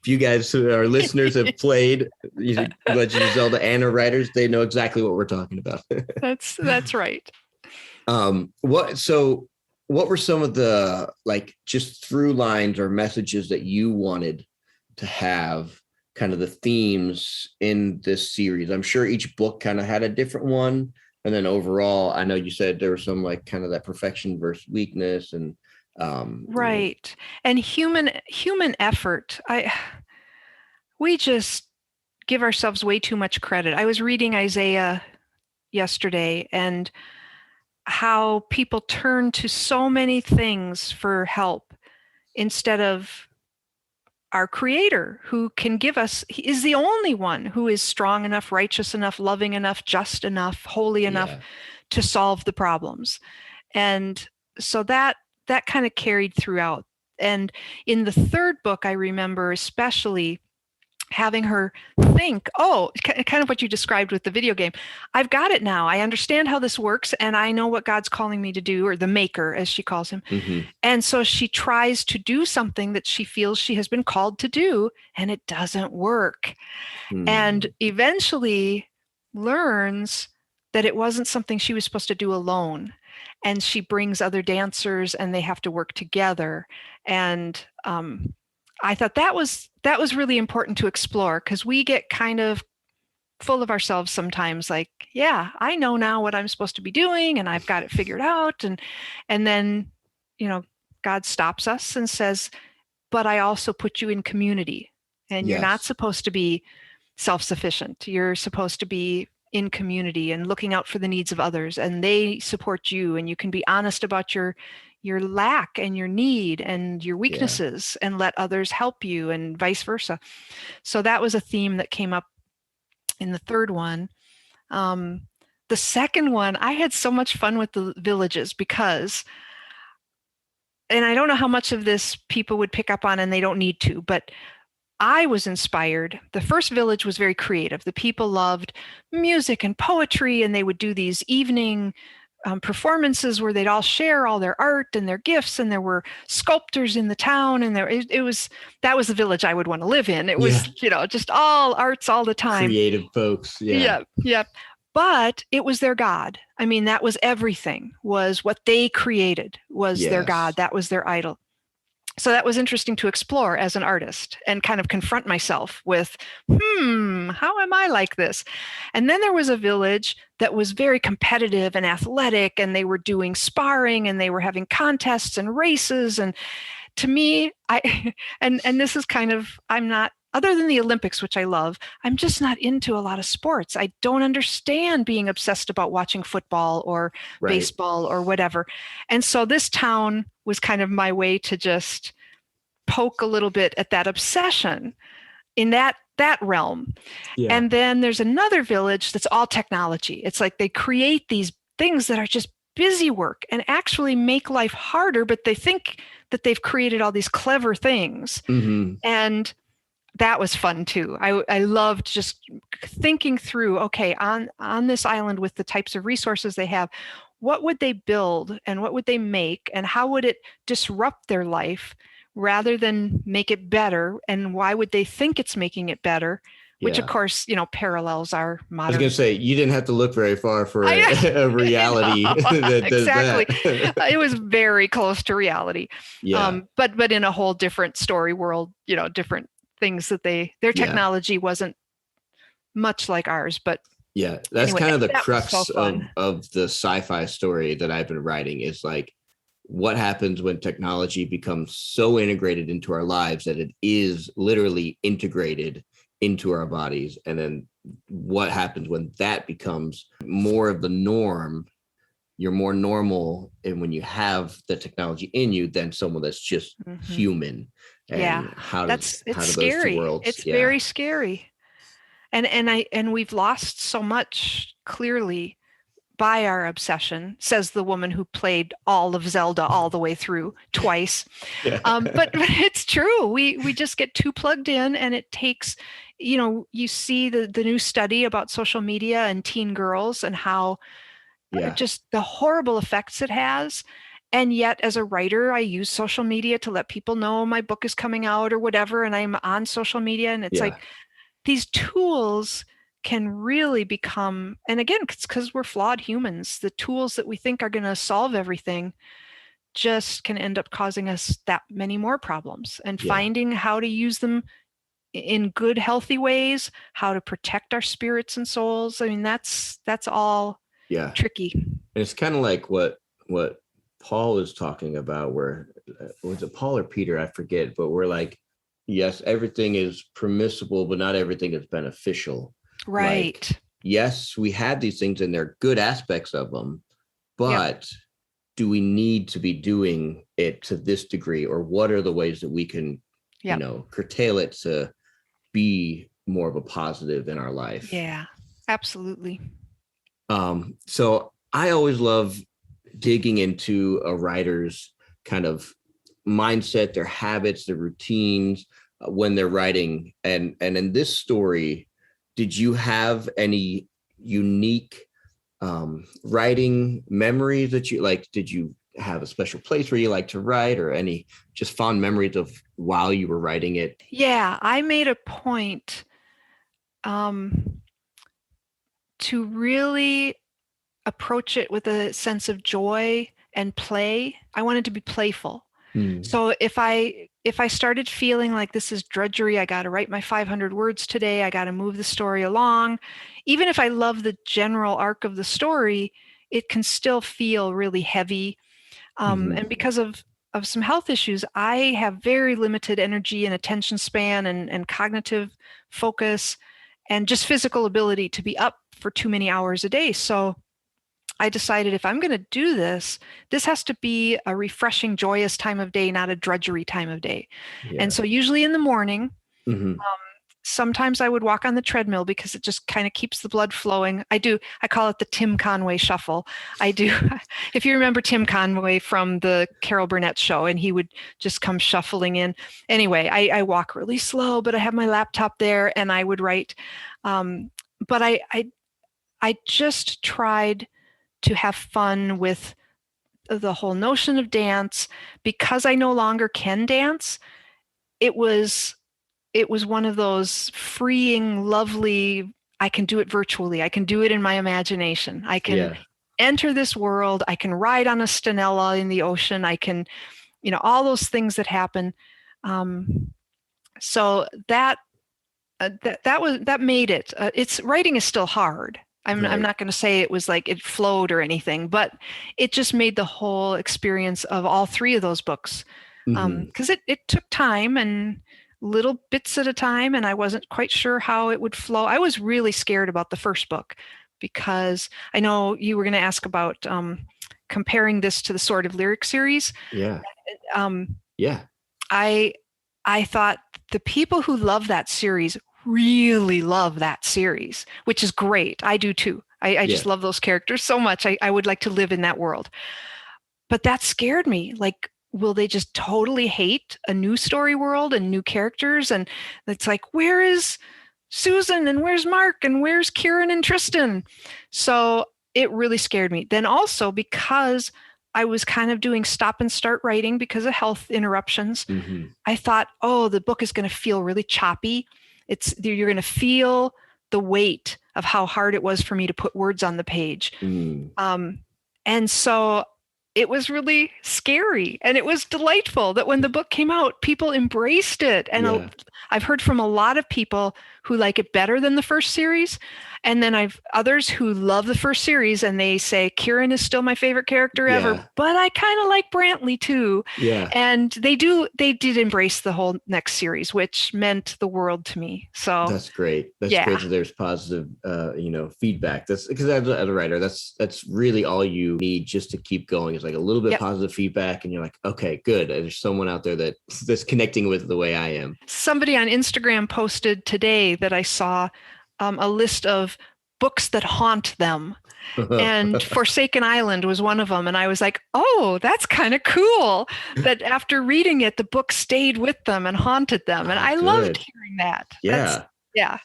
you guys, our listeners, have played Legend of Zelda and are writers, they know exactly what we're talking about. That's right. What were some of the, like, just through lines or messages that you wanted to have, kind of the themes in this series? I'm sure each book kind of had a different one. And then overall, I know you said there was some, like, kind of that perfection versus weakness and right. And human effort. We just give ourselves way too much credit. I was reading Isaiah yesterday, and how people turn to so many things for help instead of our Creator, who can give us. He is the only one who is strong enough, righteous enough, loving enough, just enough, holy enough to solve the problems. And so that kind of carried throughout. And in the 3rd book, I remember especially having her think, kind of what you described with the video game. I've got it now. I understand how this works, and I know what God's calling me to do, or the maker, as she calls him. Mm-hmm. And so she tries to do something that she feels she has been called to do, and it doesn't work. Mm. And eventually learns that it wasn't something she was supposed to do alone. And she brings other dancers, and they have to work together. And I thought that was really important to explore, because we get kind of full of ourselves sometimes, like, I know now what I'm supposed to be doing, and I've got it figured out. And then, God stops us and says, but I also put you in community, and you're not supposed to be self-sufficient. You're supposed to be in community and looking out for the needs of others, and they support you, and you can be honest about your lack and your need and your weaknesses, and let others help you, and vice versa. So that was a theme that came up in the 3rd one. The 2nd one, I had so much fun with the villages, because, and I don't know how much of this people would pick up on, and they don't need to, but I was inspired. The first village was very creative. The people loved music and poetry, and they would do these evening performances where they'd all share all their art and their gifts, and there were sculptors in the town, and that was the village I would want to live in. It was, just all arts all the time. Creative folks. Yeah. But it was their God. I mean, that was everything, was what they created was their God. That was their idol. So that was interesting to explore as an artist, and kind of confront myself with, how am I like this? And then there was a village that was very competitive and athletic, and they were doing sparring, and they were having contests and races. And to me, and this is kind of, I'm not, other than the Olympics, which I love, I'm just not into a lot of sports. I don't understand being obsessed about watching football or baseball or whatever. And so this town was kind of my way to just poke a little bit at that obsession in that realm. Yeah. And then there's another village that's all technology. It's like they create these things that are just busy work and actually make life harder, but they think that they've created all these clever things. Mm-hmm. And that was fun too. I loved just thinking through, okay, on this island with the types of resources they have, what would they build and what would they make and how would it disrupt their life rather than make it better? And why would they think it's making it better? Which of course, parallels our modern. I was going to say, you didn't have to look very far for a reality that does exactly. that. It was very close to reality. Yeah. But in a whole different story world, different things that their technology wasn't much like ours, but yeah, that's anyway, kind of the crux of the sci-fi story that I've been writing, is like, what happens when technology becomes so integrated into our lives that it is literally integrated into our bodies, and then what happens when that becomes more of the norm. You're more normal, and when you have the technology in you, than someone that's just human. And it's those scary. two worlds? It's very scary. And we've lost so much, clearly, by our obsession, says the woman who played all of Zelda all the way through twice. But it's true. We just get too plugged in, and it takes, you see the new study about social media and teen girls and how just the horrible effects it has. And yet, as a writer, I use social media to let people know my book is coming out or whatever, and I'm on social media, and it's like, these tools can really become, and again, it's because we're flawed humans, the tools that we think are going to solve everything just can end up causing us that many more problems. And finding how to use them in good, healthy ways, how to protect our spirits and souls, I mean, that's all tricky. And it's kind of like what Paul is talking about, where was it Paul or Peter? I forget, but we're like, yes, everything is permissible, but not everything is beneficial. Right. Like, yes, we have these things and they're good aspects of them, but do we need to be doing it to this degree? Or what are the ways that we can, curtail it to be more of a positive in our life? Yeah, absolutely. So I always love digging into a writer's kind of mindset, their habits, their routines when they're writing. And in this story, did you have any unique writing memories that you like? Did you have a special place where you like to write, or any just fond memories of while you were writing it? Yeah, I made a point to really approach it with a sense of joy and play. I wanted to be playful. So if I started feeling like this is drudgery, I got to write my 500 words today, I got to move the story along, even if I love the general arc of the story, it can still feel really heavy. And because of some health issues, I have very limited energy and attention span and cognitive focus and just physical ability to be up for too many hours a day. So I decided, if I'm going to do this, this has to be a refreshing, joyous time of day, not a drudgery time of day. And so usually in the morning, sometimes I would walk on the treadmill because it just kind of keeps the blood flowing. I call it the Tim Conway Shuffle. If you remember Tim Conway from the Carol Burnett show, and he would just come shuffling in. Anyway, I walk really slow, but I have my laptop there and I would write. But I just tried to have fun with the whole notion of dance. Because I no longer can dance, it was one of those freeing, lovely, I can do it virtually, I can do it in my imagination, I can enter this world, I can ride on a stanella in the ocean, I can, all those things that happen. So that made it. Writing is still hard. I'm not going to say it was like it flowed or anything, but it just made the whole experience of all three of those books, because it took time and little bits at a time, and I wasn't quite sure how it would flow. I was really scared about the first book because I know you were going to ask about comparing this to the Sword of Lyric series. I thought the people who love that series really love that series, which is great. I do too. I just love those characters so much. I would like to live in that world. But that scared me. Like, will they just totally hate a new story world and new characters? And it's like, where is Susan and where's Mark and where's Kieran and Tristan? So it really scared me. Then also because I was kind of doing stop and start writing because of health interruptions, Mm-hmm. I thought, oh, the book is going to feel really choppy. You're going to feel the weight of how hard it was for me to put words on the page. And so it was really scary, and it was delightful that when the book came out, people embraced it. And I've heard from a lot of people who like it better than the first series. And then I've others who love the first series and they say Kieran is still my favorite character ever, but I kind of like Brantley too. Yeah. And they did embrace the whole next series, which meant the world to me. So that's great. That's great that there's positive, feedback. That's because as a writer, that's really all you need just to keep going is like a little bit of positive feedback. And you're like, okay, good. There's someone out there that's connecting with the way I am. Somebody on Instagram posted today that I saw a list of books that haunt them. And Forsaken Island was one of them. And I was like, oh, that's kind of cool that after reading it, the book stayed with them and haunted them. And I loved hearing that. Yeah.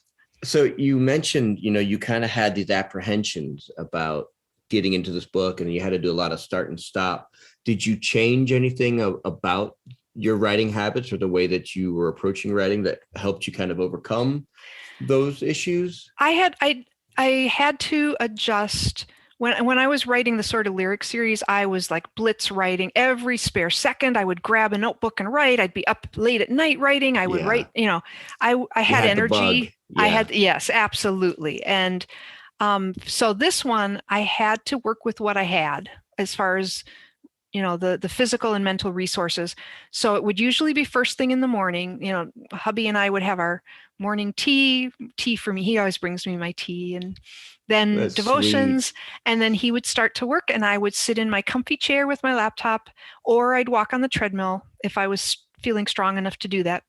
So you mentioned, you kind of had these apprehensions about getting into this book and you had to do a lot of start and stop. Did you change anything about your writing habits or the way that you were approaching writing that helped you kind of overcome those issues? I had to adjust when I was writing the sort of lyric series. I was like blitz writing every spare second. I would grab a notebook and write. I'd be up late at night writing. I would write, I had energy. Yes, absolutely. And so this one, I had to work with what I had as far as the physical and mental resources. So it would usually be first thing in the morning. Hubby and I would have our morning tea for me. He always brings me my tea, and then That's devotions. Sweet. And then he would start to work and I would sit in my comfy chair with my laptop, or I'd walk on the treadmill if I was feeling strong enough to do that,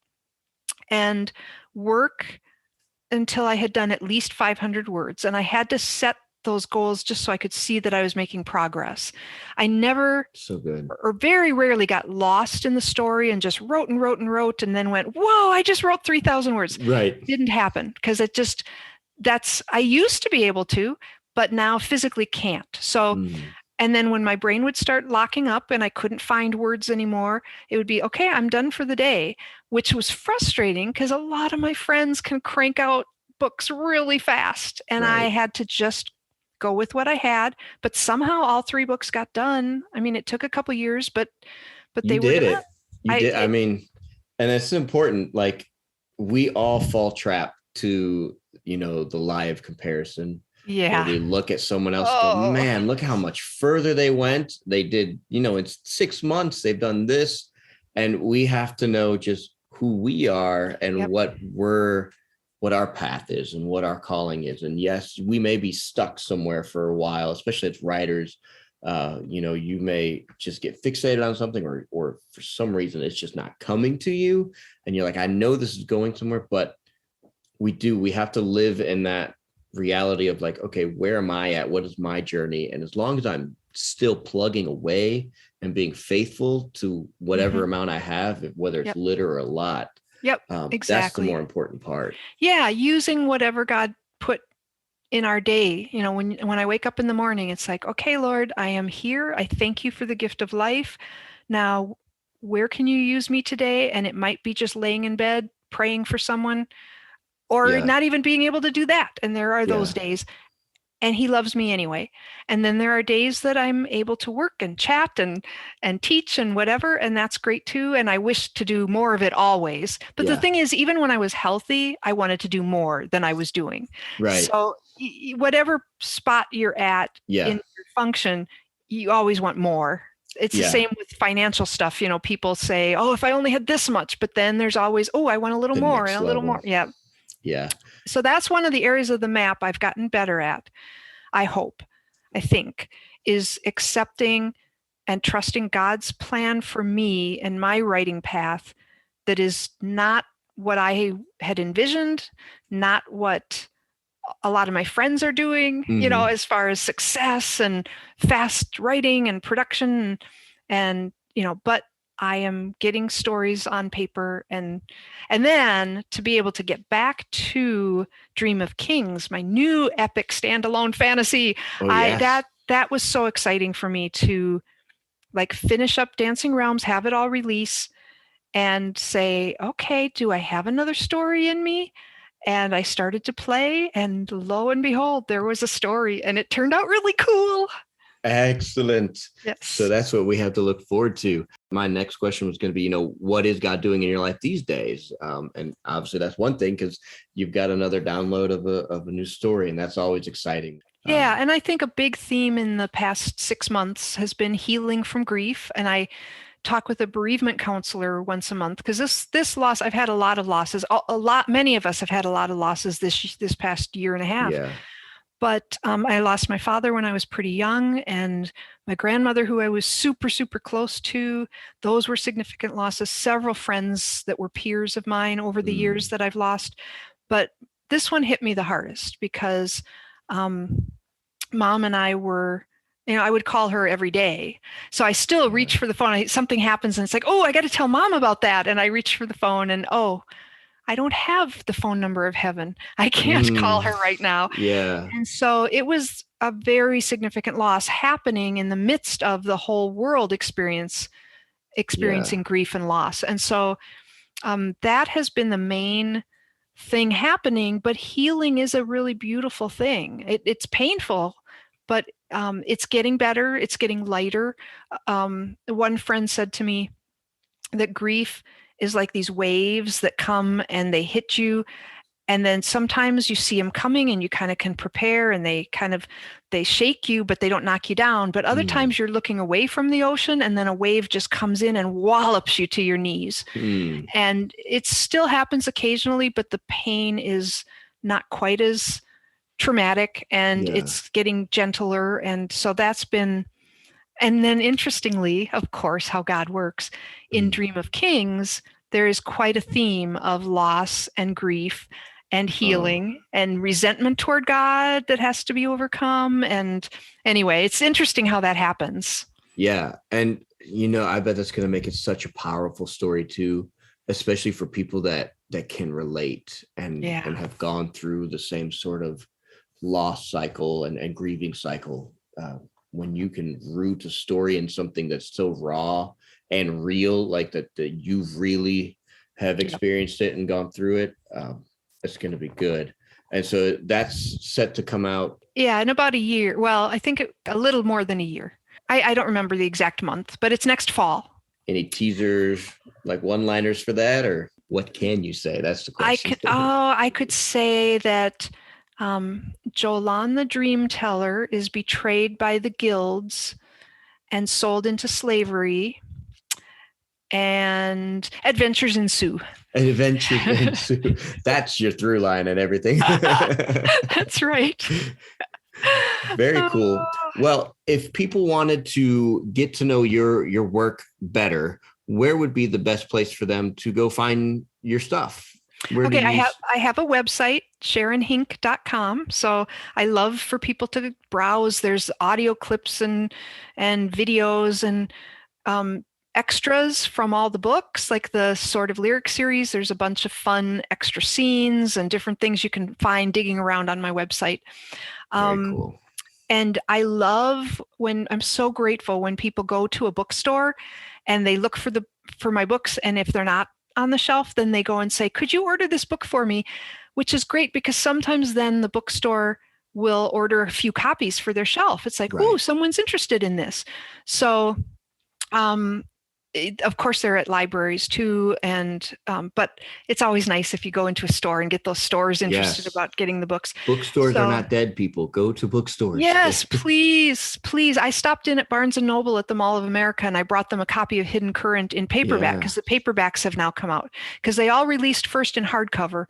and work until I had done at least 500 words. And I had to set those goals just so I could see that I was making progress. I never or very rarely got lost in the story and just wrote and wrote and wrote and then went, whoa, I just wrote 3,000 words. Right. It didn't happen because I used to be able to, but now physically can't. So, and then when my brain would start locking up and I couldn't find words anymore, it would be, okay, I'm done for the day, which was frustrating because a lot of my friends can crank out books really fast. And I had to just go with what I had, but somehow all 3 books got done. I mean, it took a couple years, but they were done. You did. I mean, and it's important. Like we all fall trap to, the lie of comparison. Yeah. We look at someone else, go, man, look how much further they went. They did, in 6 months, they've done this. And we have to know just who we are and what our path is and what our calling is. And yes, we may be stuck somewhere for a while, especially as writers. You may just get fixated on something or for some reason it's just not coming to you. And you're like, I know this is going somewhere, but we have to live in that reality of like, okay, where am I at? What is my journey? And as long as I'm still plugging away and being faithful to whatever amount I have, whether it's little or a lot, exactly. That's the more important part. Yeah. Using whatever God put in our day. When I wake up in the morning, it's like, okay, Lord, I am here. I thank you for the gift of life. Now, where can you use me today? And it might be just laying in bed, praying for someone, or not even being able to do that. And there are those days. And he loves me anyway. And then there are days that I'm able to work and chat and teach and whatever. And that's great too. And I wish to do more of it always. But the thing is, even when I was healthy, I wanted to do more than I was doing. Right. So whatever spot you're at in your function, you always want more. It's the same with financial stuff. People say, oh, if I only had this much, but then there's always, oh, I want a little more and a little more. Yeah. Yeah. So that's one of the areas of the map I've gotten better at, I think, is accepting and trusting God's plan for me and my writing path that is not what I had envisioned, not what a lot of my friends are doing, as far as success and fast writing and production and but I am getting stories on paper, and then to be able to get back to Dream of Kings, my new epic standalone fantasy. Oh, yes. That was so exciting for me to like finish up Dancing Realms, have it all release, and say, okay, do I have another story in me? And I started to play, and lo and behold, there was a story, and it turned out really cool. Excellent. Yes. So that's what we have to look forward to. My next question was going to be, what is God doing in your life these days? And obviously that's one thing, because you've got another download of a new story, and that's always exciting. Yeah. And I think a big theme in the past 6 months has been healing from grief. And I talk with a bereavement counselor once a month, because this loss, I've had a lot of losses. Many of us have had a lot of losses this past year and a half. Yeah. But I lost my father when I was pretty young, and my grandmother, who I was super, super close to. Those were significant losses. Several friends that were peers of mine over the years that I've lost. But this one hit me the hardest because Mom and I were, I would call her every day. So I still reach for the phone. Something happens and it's like, oh, I got to tell Mom about that. And I reach for the phone and, oh, I don't have the phone number of heaven. I can't call her right now. Yeah. And so it was a very significant loss happening in the midst of the whole world experiencing grief and loss. And so that has been the main thing happening, but healing is a really beautiful thing. It's painful, but it's getting better. It's getting lighter. One friend said to me that grief is like these waves that come and they hit you. And then sometimes you see them coming and you kind of can prepare, and they shake you, but they don't knock you down. But other times you're looking away from the ocean, and then a wave just comes in and wallops you to your knees. And it still happens occasionally, but the pain is not quite as traumatic, and it's getting gentler. And so that's been, and then interestingly, of course, how God works in Dream of Kings, there is quite a theme of loss and grief and healing and resentment toward God that has to be overcome. And anyway, it's interesting how that happens. Yeah. And, I bet that's going to make it such a powerful story too, especially for people that can relate and have gone through the same sort of loss cycle and grieving cycle. When you can root a story in something that's so raw and real, like that you really have experienced it and gone through it, it's going to be good. And so that's set to come out. Yeah, in about a year. Well, I think a little more than a year. I don't remember the exact month, but it's next fall. Any teasers, like one-liners for that, or what can you say? That's the question. I could say that Jolan the Dream Teller is betrayed by the guilds and sold into slavery, and adventures ensue. And adventures ensue. That's your through line and everything. That's right. Very cool. Well, if people wanted to get to know your work better, where would be the best place for them to go find your stuff? I have a website, SharonHinck.com. So I love for people to browse. There's audio clips and videos and extras from all the books, like the Sword of Lyric series. There's a bunch of fun extra scenes and different things you can find digging around on my website. Very cool. And I love I'm so grateful when people go to a bookstore and they look for my books, and if they're not on the shelf, then they go and say, could you order this book for me? Which is great, because sometimes then the bookstore will order a few copies for their shelf. It's like, oh, someone's interested in this. So of course they're at libraries too, and but it's always nice if you go into a store and get those stores interested about getting the books. Bookstores are not dead, people. Go to bookstores. Yes, please. I stopped in at Barnes & Noble at the Mall of America, and I brought them a copy of Hidden Current in paperback, because the paperbacks have now come out, because they all released first in hardcover,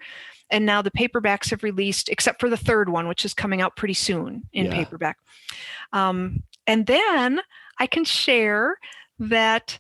and now the paperbacks have released, except for the third one, which is coming out pretty soon in paperback. And then I can share that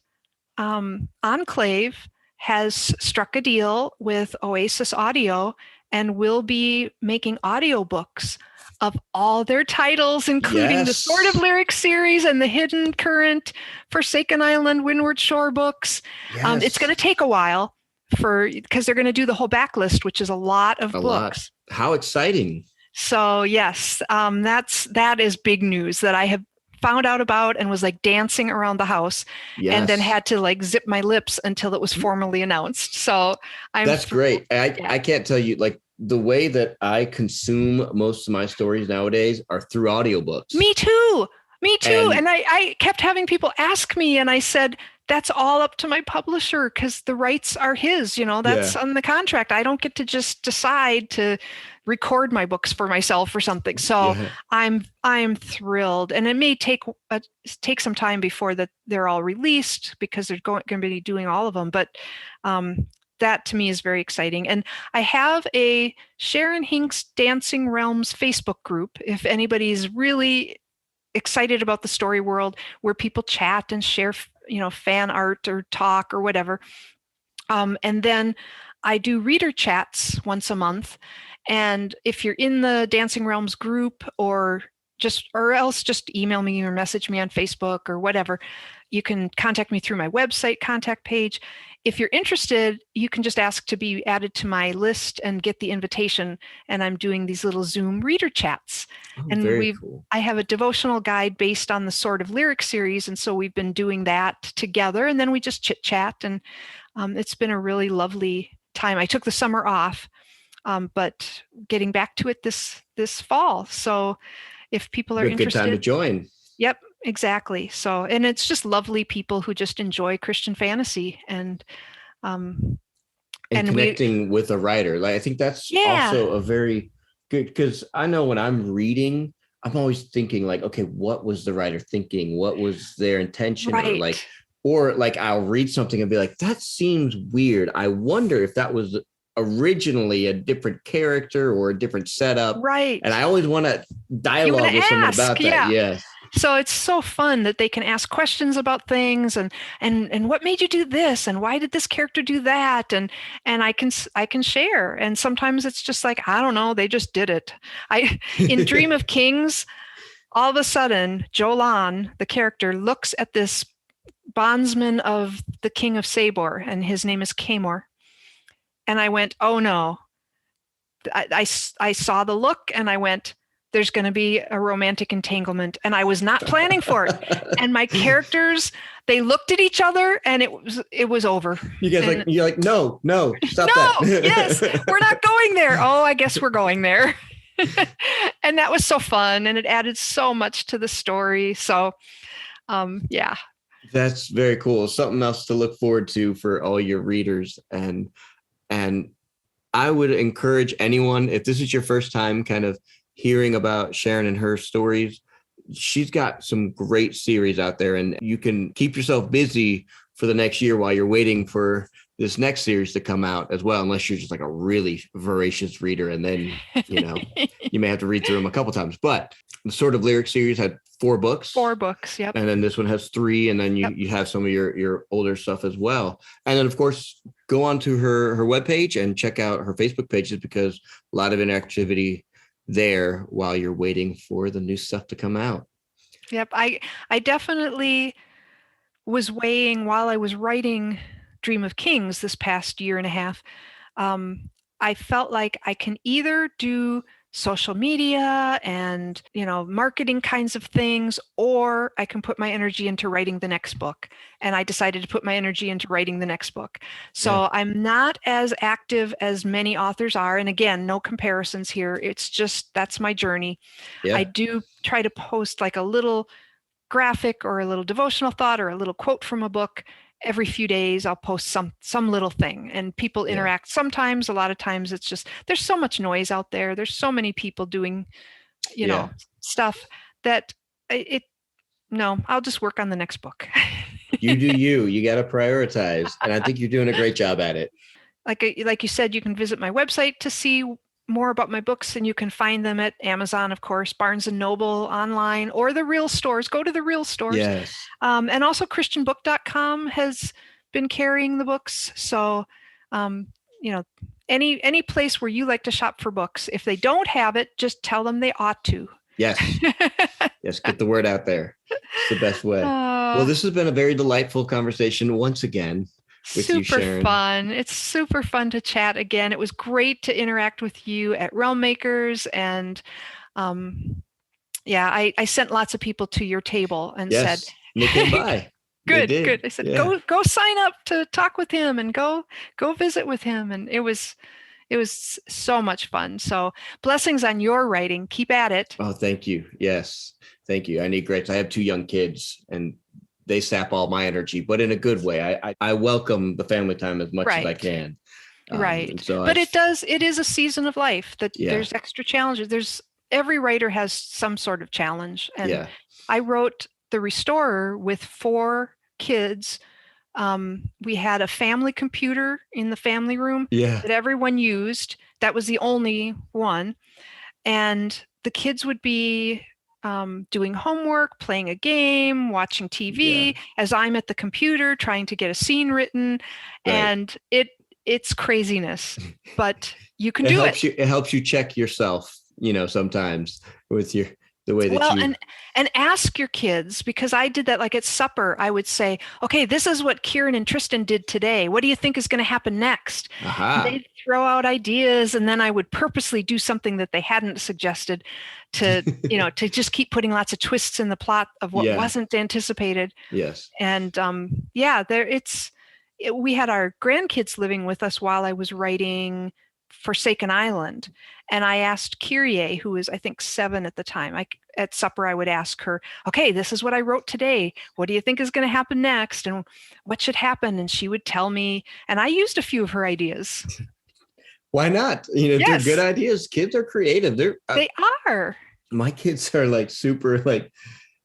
Enclave has struck a deal with Oasis Audio and will be making audiobooks of all their titles, including the Sword of Lyrics series and the Hidden Current, Forsaken Island, Windward Shore books. It's going to take a while because they're going to do the whole backlist, which is a lot of books. How exciting. So yes, that is big news that I have found out about and was like dancing around the house and then had to like zip my lips until it was formally announced. So that's great. I can't tell you, like, the way that I consume most of my stories nowadays are through audiobooks. Me too. And I kept having people ask me, and I said, that's all up to my publisher because the rights are his, that's on the contract. I don't get to just decide to record my books for myself or something. So I'm thrilled. And it may take some time before that they're all released because they're going to be doing all of them. But that to me is very exciting. And I have a Sharon Hinck's Dancing Realms Facebook group. If anybody's really excited about the story world, where people chat and share, fan art or talk or whatever. And then I do reader chats once a month. And if you're in the Dancing Realms group or else just email me or message me on Facebook or whatever, you can contact me through my website contact page. If you're interested, you can just ask to be added to my list and get the invitation. And I'm doing these little Zoom reader chats. And cool. I have a devotional guide based on the Sword of Lyrics series. And so we've been doing that together. And then we just chit chat. And it's been a really lovely time. I took the summer off, but getting back to it this fall. So if people are interested. Good time to join. Yep. Exactly. So, and it's just lovely people who just enjoy Christian fantasy and connecting with a writer. Like, I think that's also a very good, because I know when I'm reading, I'm always thinking like, okay, what was the writer thinking? What was their intention? Right. Or I'll read something and be like, that seems weird. I wonder if that was originally a different character or a different setup. Right. And I always want to dialogue with someone about that. Yeah. Yes. So it's so fun that they can ask questions about things and what made you do this and why did this character do that, and I can share. And sometimes it's just like, I don't know, they just did it. In Dream of Kings, all of a sudden Jolan, the character, looks at this bondsman of the king of Sabor, and his name is Kamor. And I went, oh no. I saw the look and I went, there's going to be a romantic entanglement, and I was not planning for it. And my characters, they looked at each other, and it was over. You guys you're like, no, stop that. Yes, we're not going there. Oh, I guess we're going there. And that was so fun, and it added so much to the story. So, yeah. That's very cool. Something else to look forward to for all your readers. And I would encourage anyone, if this is your first time kind of hearing about Sharon and her stories, she's got some great series out there, and you can keep yourself busy for the next year while you're waiting for this next series to come out as well, unless you're just like a really voracious reader, and then you may have to read through them a couple times. But the Sword of Lyrics series had 4 books. 4 books, yep. And then this one has 3, and then you have some of your older stuff as well. And then, of course, go on to her webpage and check out her Facebook pages, because a lot of interactivity there while you're waiting for the new stuff to come out. Yep. I definitely was weighing while I was writing Dream of Kings this past year and a half. I felt like I can either do social media and, marketing kinds of things, or I can put my energy into writing the next book. And I decided to put my energy into writing the next book. So I'm not as active as many authors are. And again, no comparisons here. It's just, that's my journey. Yeah. I do try to post like a little graphic or a little devotional thought or a little quote from a book. Every few days I'll post some little thing, and people interact. Sometimes, a lot of times it's just, there's so much noise out there. There's so many people doing, stuff that I'll just work on the next book. You do you got to prioritize. And I think you're doing a great job at it. Like you said, you can visit my website to see more about my books, and you can find them at Amazon, of course, Barnes and Noble, online, or the real stores. Go to the real stores. Yes. And also christianbook.com has been carrying the books. So, any place where you like to shop for books. If they don't have it, just tell them they ought to. Yes. Yes. Get the word out there. It's the best way. Well, Uh, this has been a very delightful conversation once again with you, Super Sharon. fun. It's super fun to chat again. It was great to interact with you at Realm Makers. And I sent lots of people to your table and said, they came by. Good. I said, go sign up to talk with him and go visit with him. And it was so much fun. So blessings on your writing. Keep at it. Oh, thank you. Yes. Thank you. I need grapes. I have 2 young kids and they sap all my energy, but in a good way. I welcome the family time as much as I can. Right. So but it is a season of life that there's extra challenges. Every writer has some sort of challenge. And I wrote The Restorer with 4 kids. We had a family computer in the family room that everyone used. That was the only one. And the kids would be doing homework, playing a game, watching TV as I'm at the computer trying to get a scene written. Right. And it's craziness, but you can do it. It helps you check yourself, sometimes with the way that you... and ask your kids, because I did that, like at supper, I would say, okay, this is what Kieran and Tristan did today. What do you think is going to happen next? They'd throw out ideas, and then I would purposely do something that they hadn't suggested to, to just keep putting lots of twists in the plot of what wasn't anticipated. Yes. And we had our grandkids living with us while I was writing Forsaken Island. And I asked Kyrie, who was, I think, 7 at the time. At supper, I would ask her, okay, this is what I wrote today. What do you think is going to happen next? And what should happen? And she would tell me, and I used a few of her ideas. Why not? They're good ideas. Kids are creative. They are. My kids are like super, like,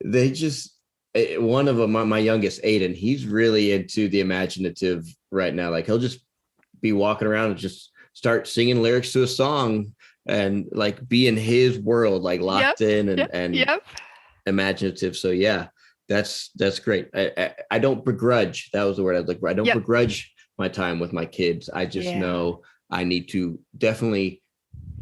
they just, one of them, my youngest, Aiden, he's really into the imaginative right now. Like, he'll just be walking around and just start singing lyrics to a song and like be in his world, like locked in and imaginative. So that's great. I don't begrudge. That was the word I was looking for. I don't begrudge my time with my kids. I just know I need to definitely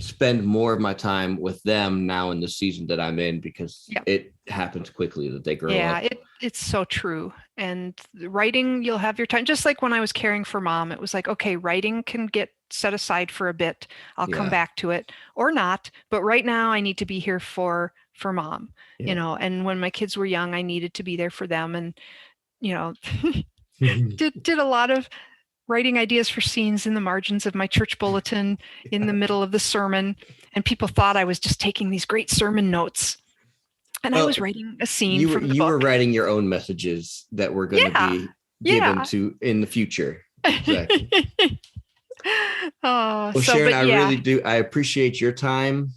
spend more of my time with them now in the season that I'm in, because it happens quickly that they grow up. Yeah, it's so true. And writing, you'll have your time. Just like when I was caring for Mom, it was like, okay, writing can get set aside for a bit. I'll come back to it or not. But right now I need to be here for Mom, and when my kids were young, I needed to be there for them. And, did a lot of writing ideas for scenes in the margins of my church bulletin in the middle of the sermon. And people thought I was just taking these great sermon notes. And I was writing a scene from the book. You were writing your own messages that were going to be given to in the future. Exactly. Sharon, I really do. I appreciate your time.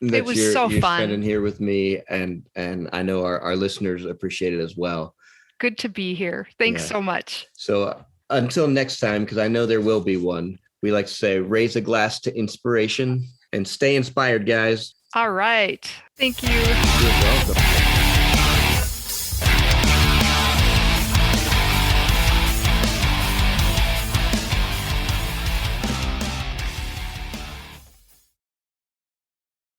It was so fun spending here with me, and I know our listeners appreciate it as well. Good to be here. Thanks so much. So until next time, because I know there will be one, we like to say, raise a glass to inspiration and stay inspired, guys. All right. Thank you. You're welcome.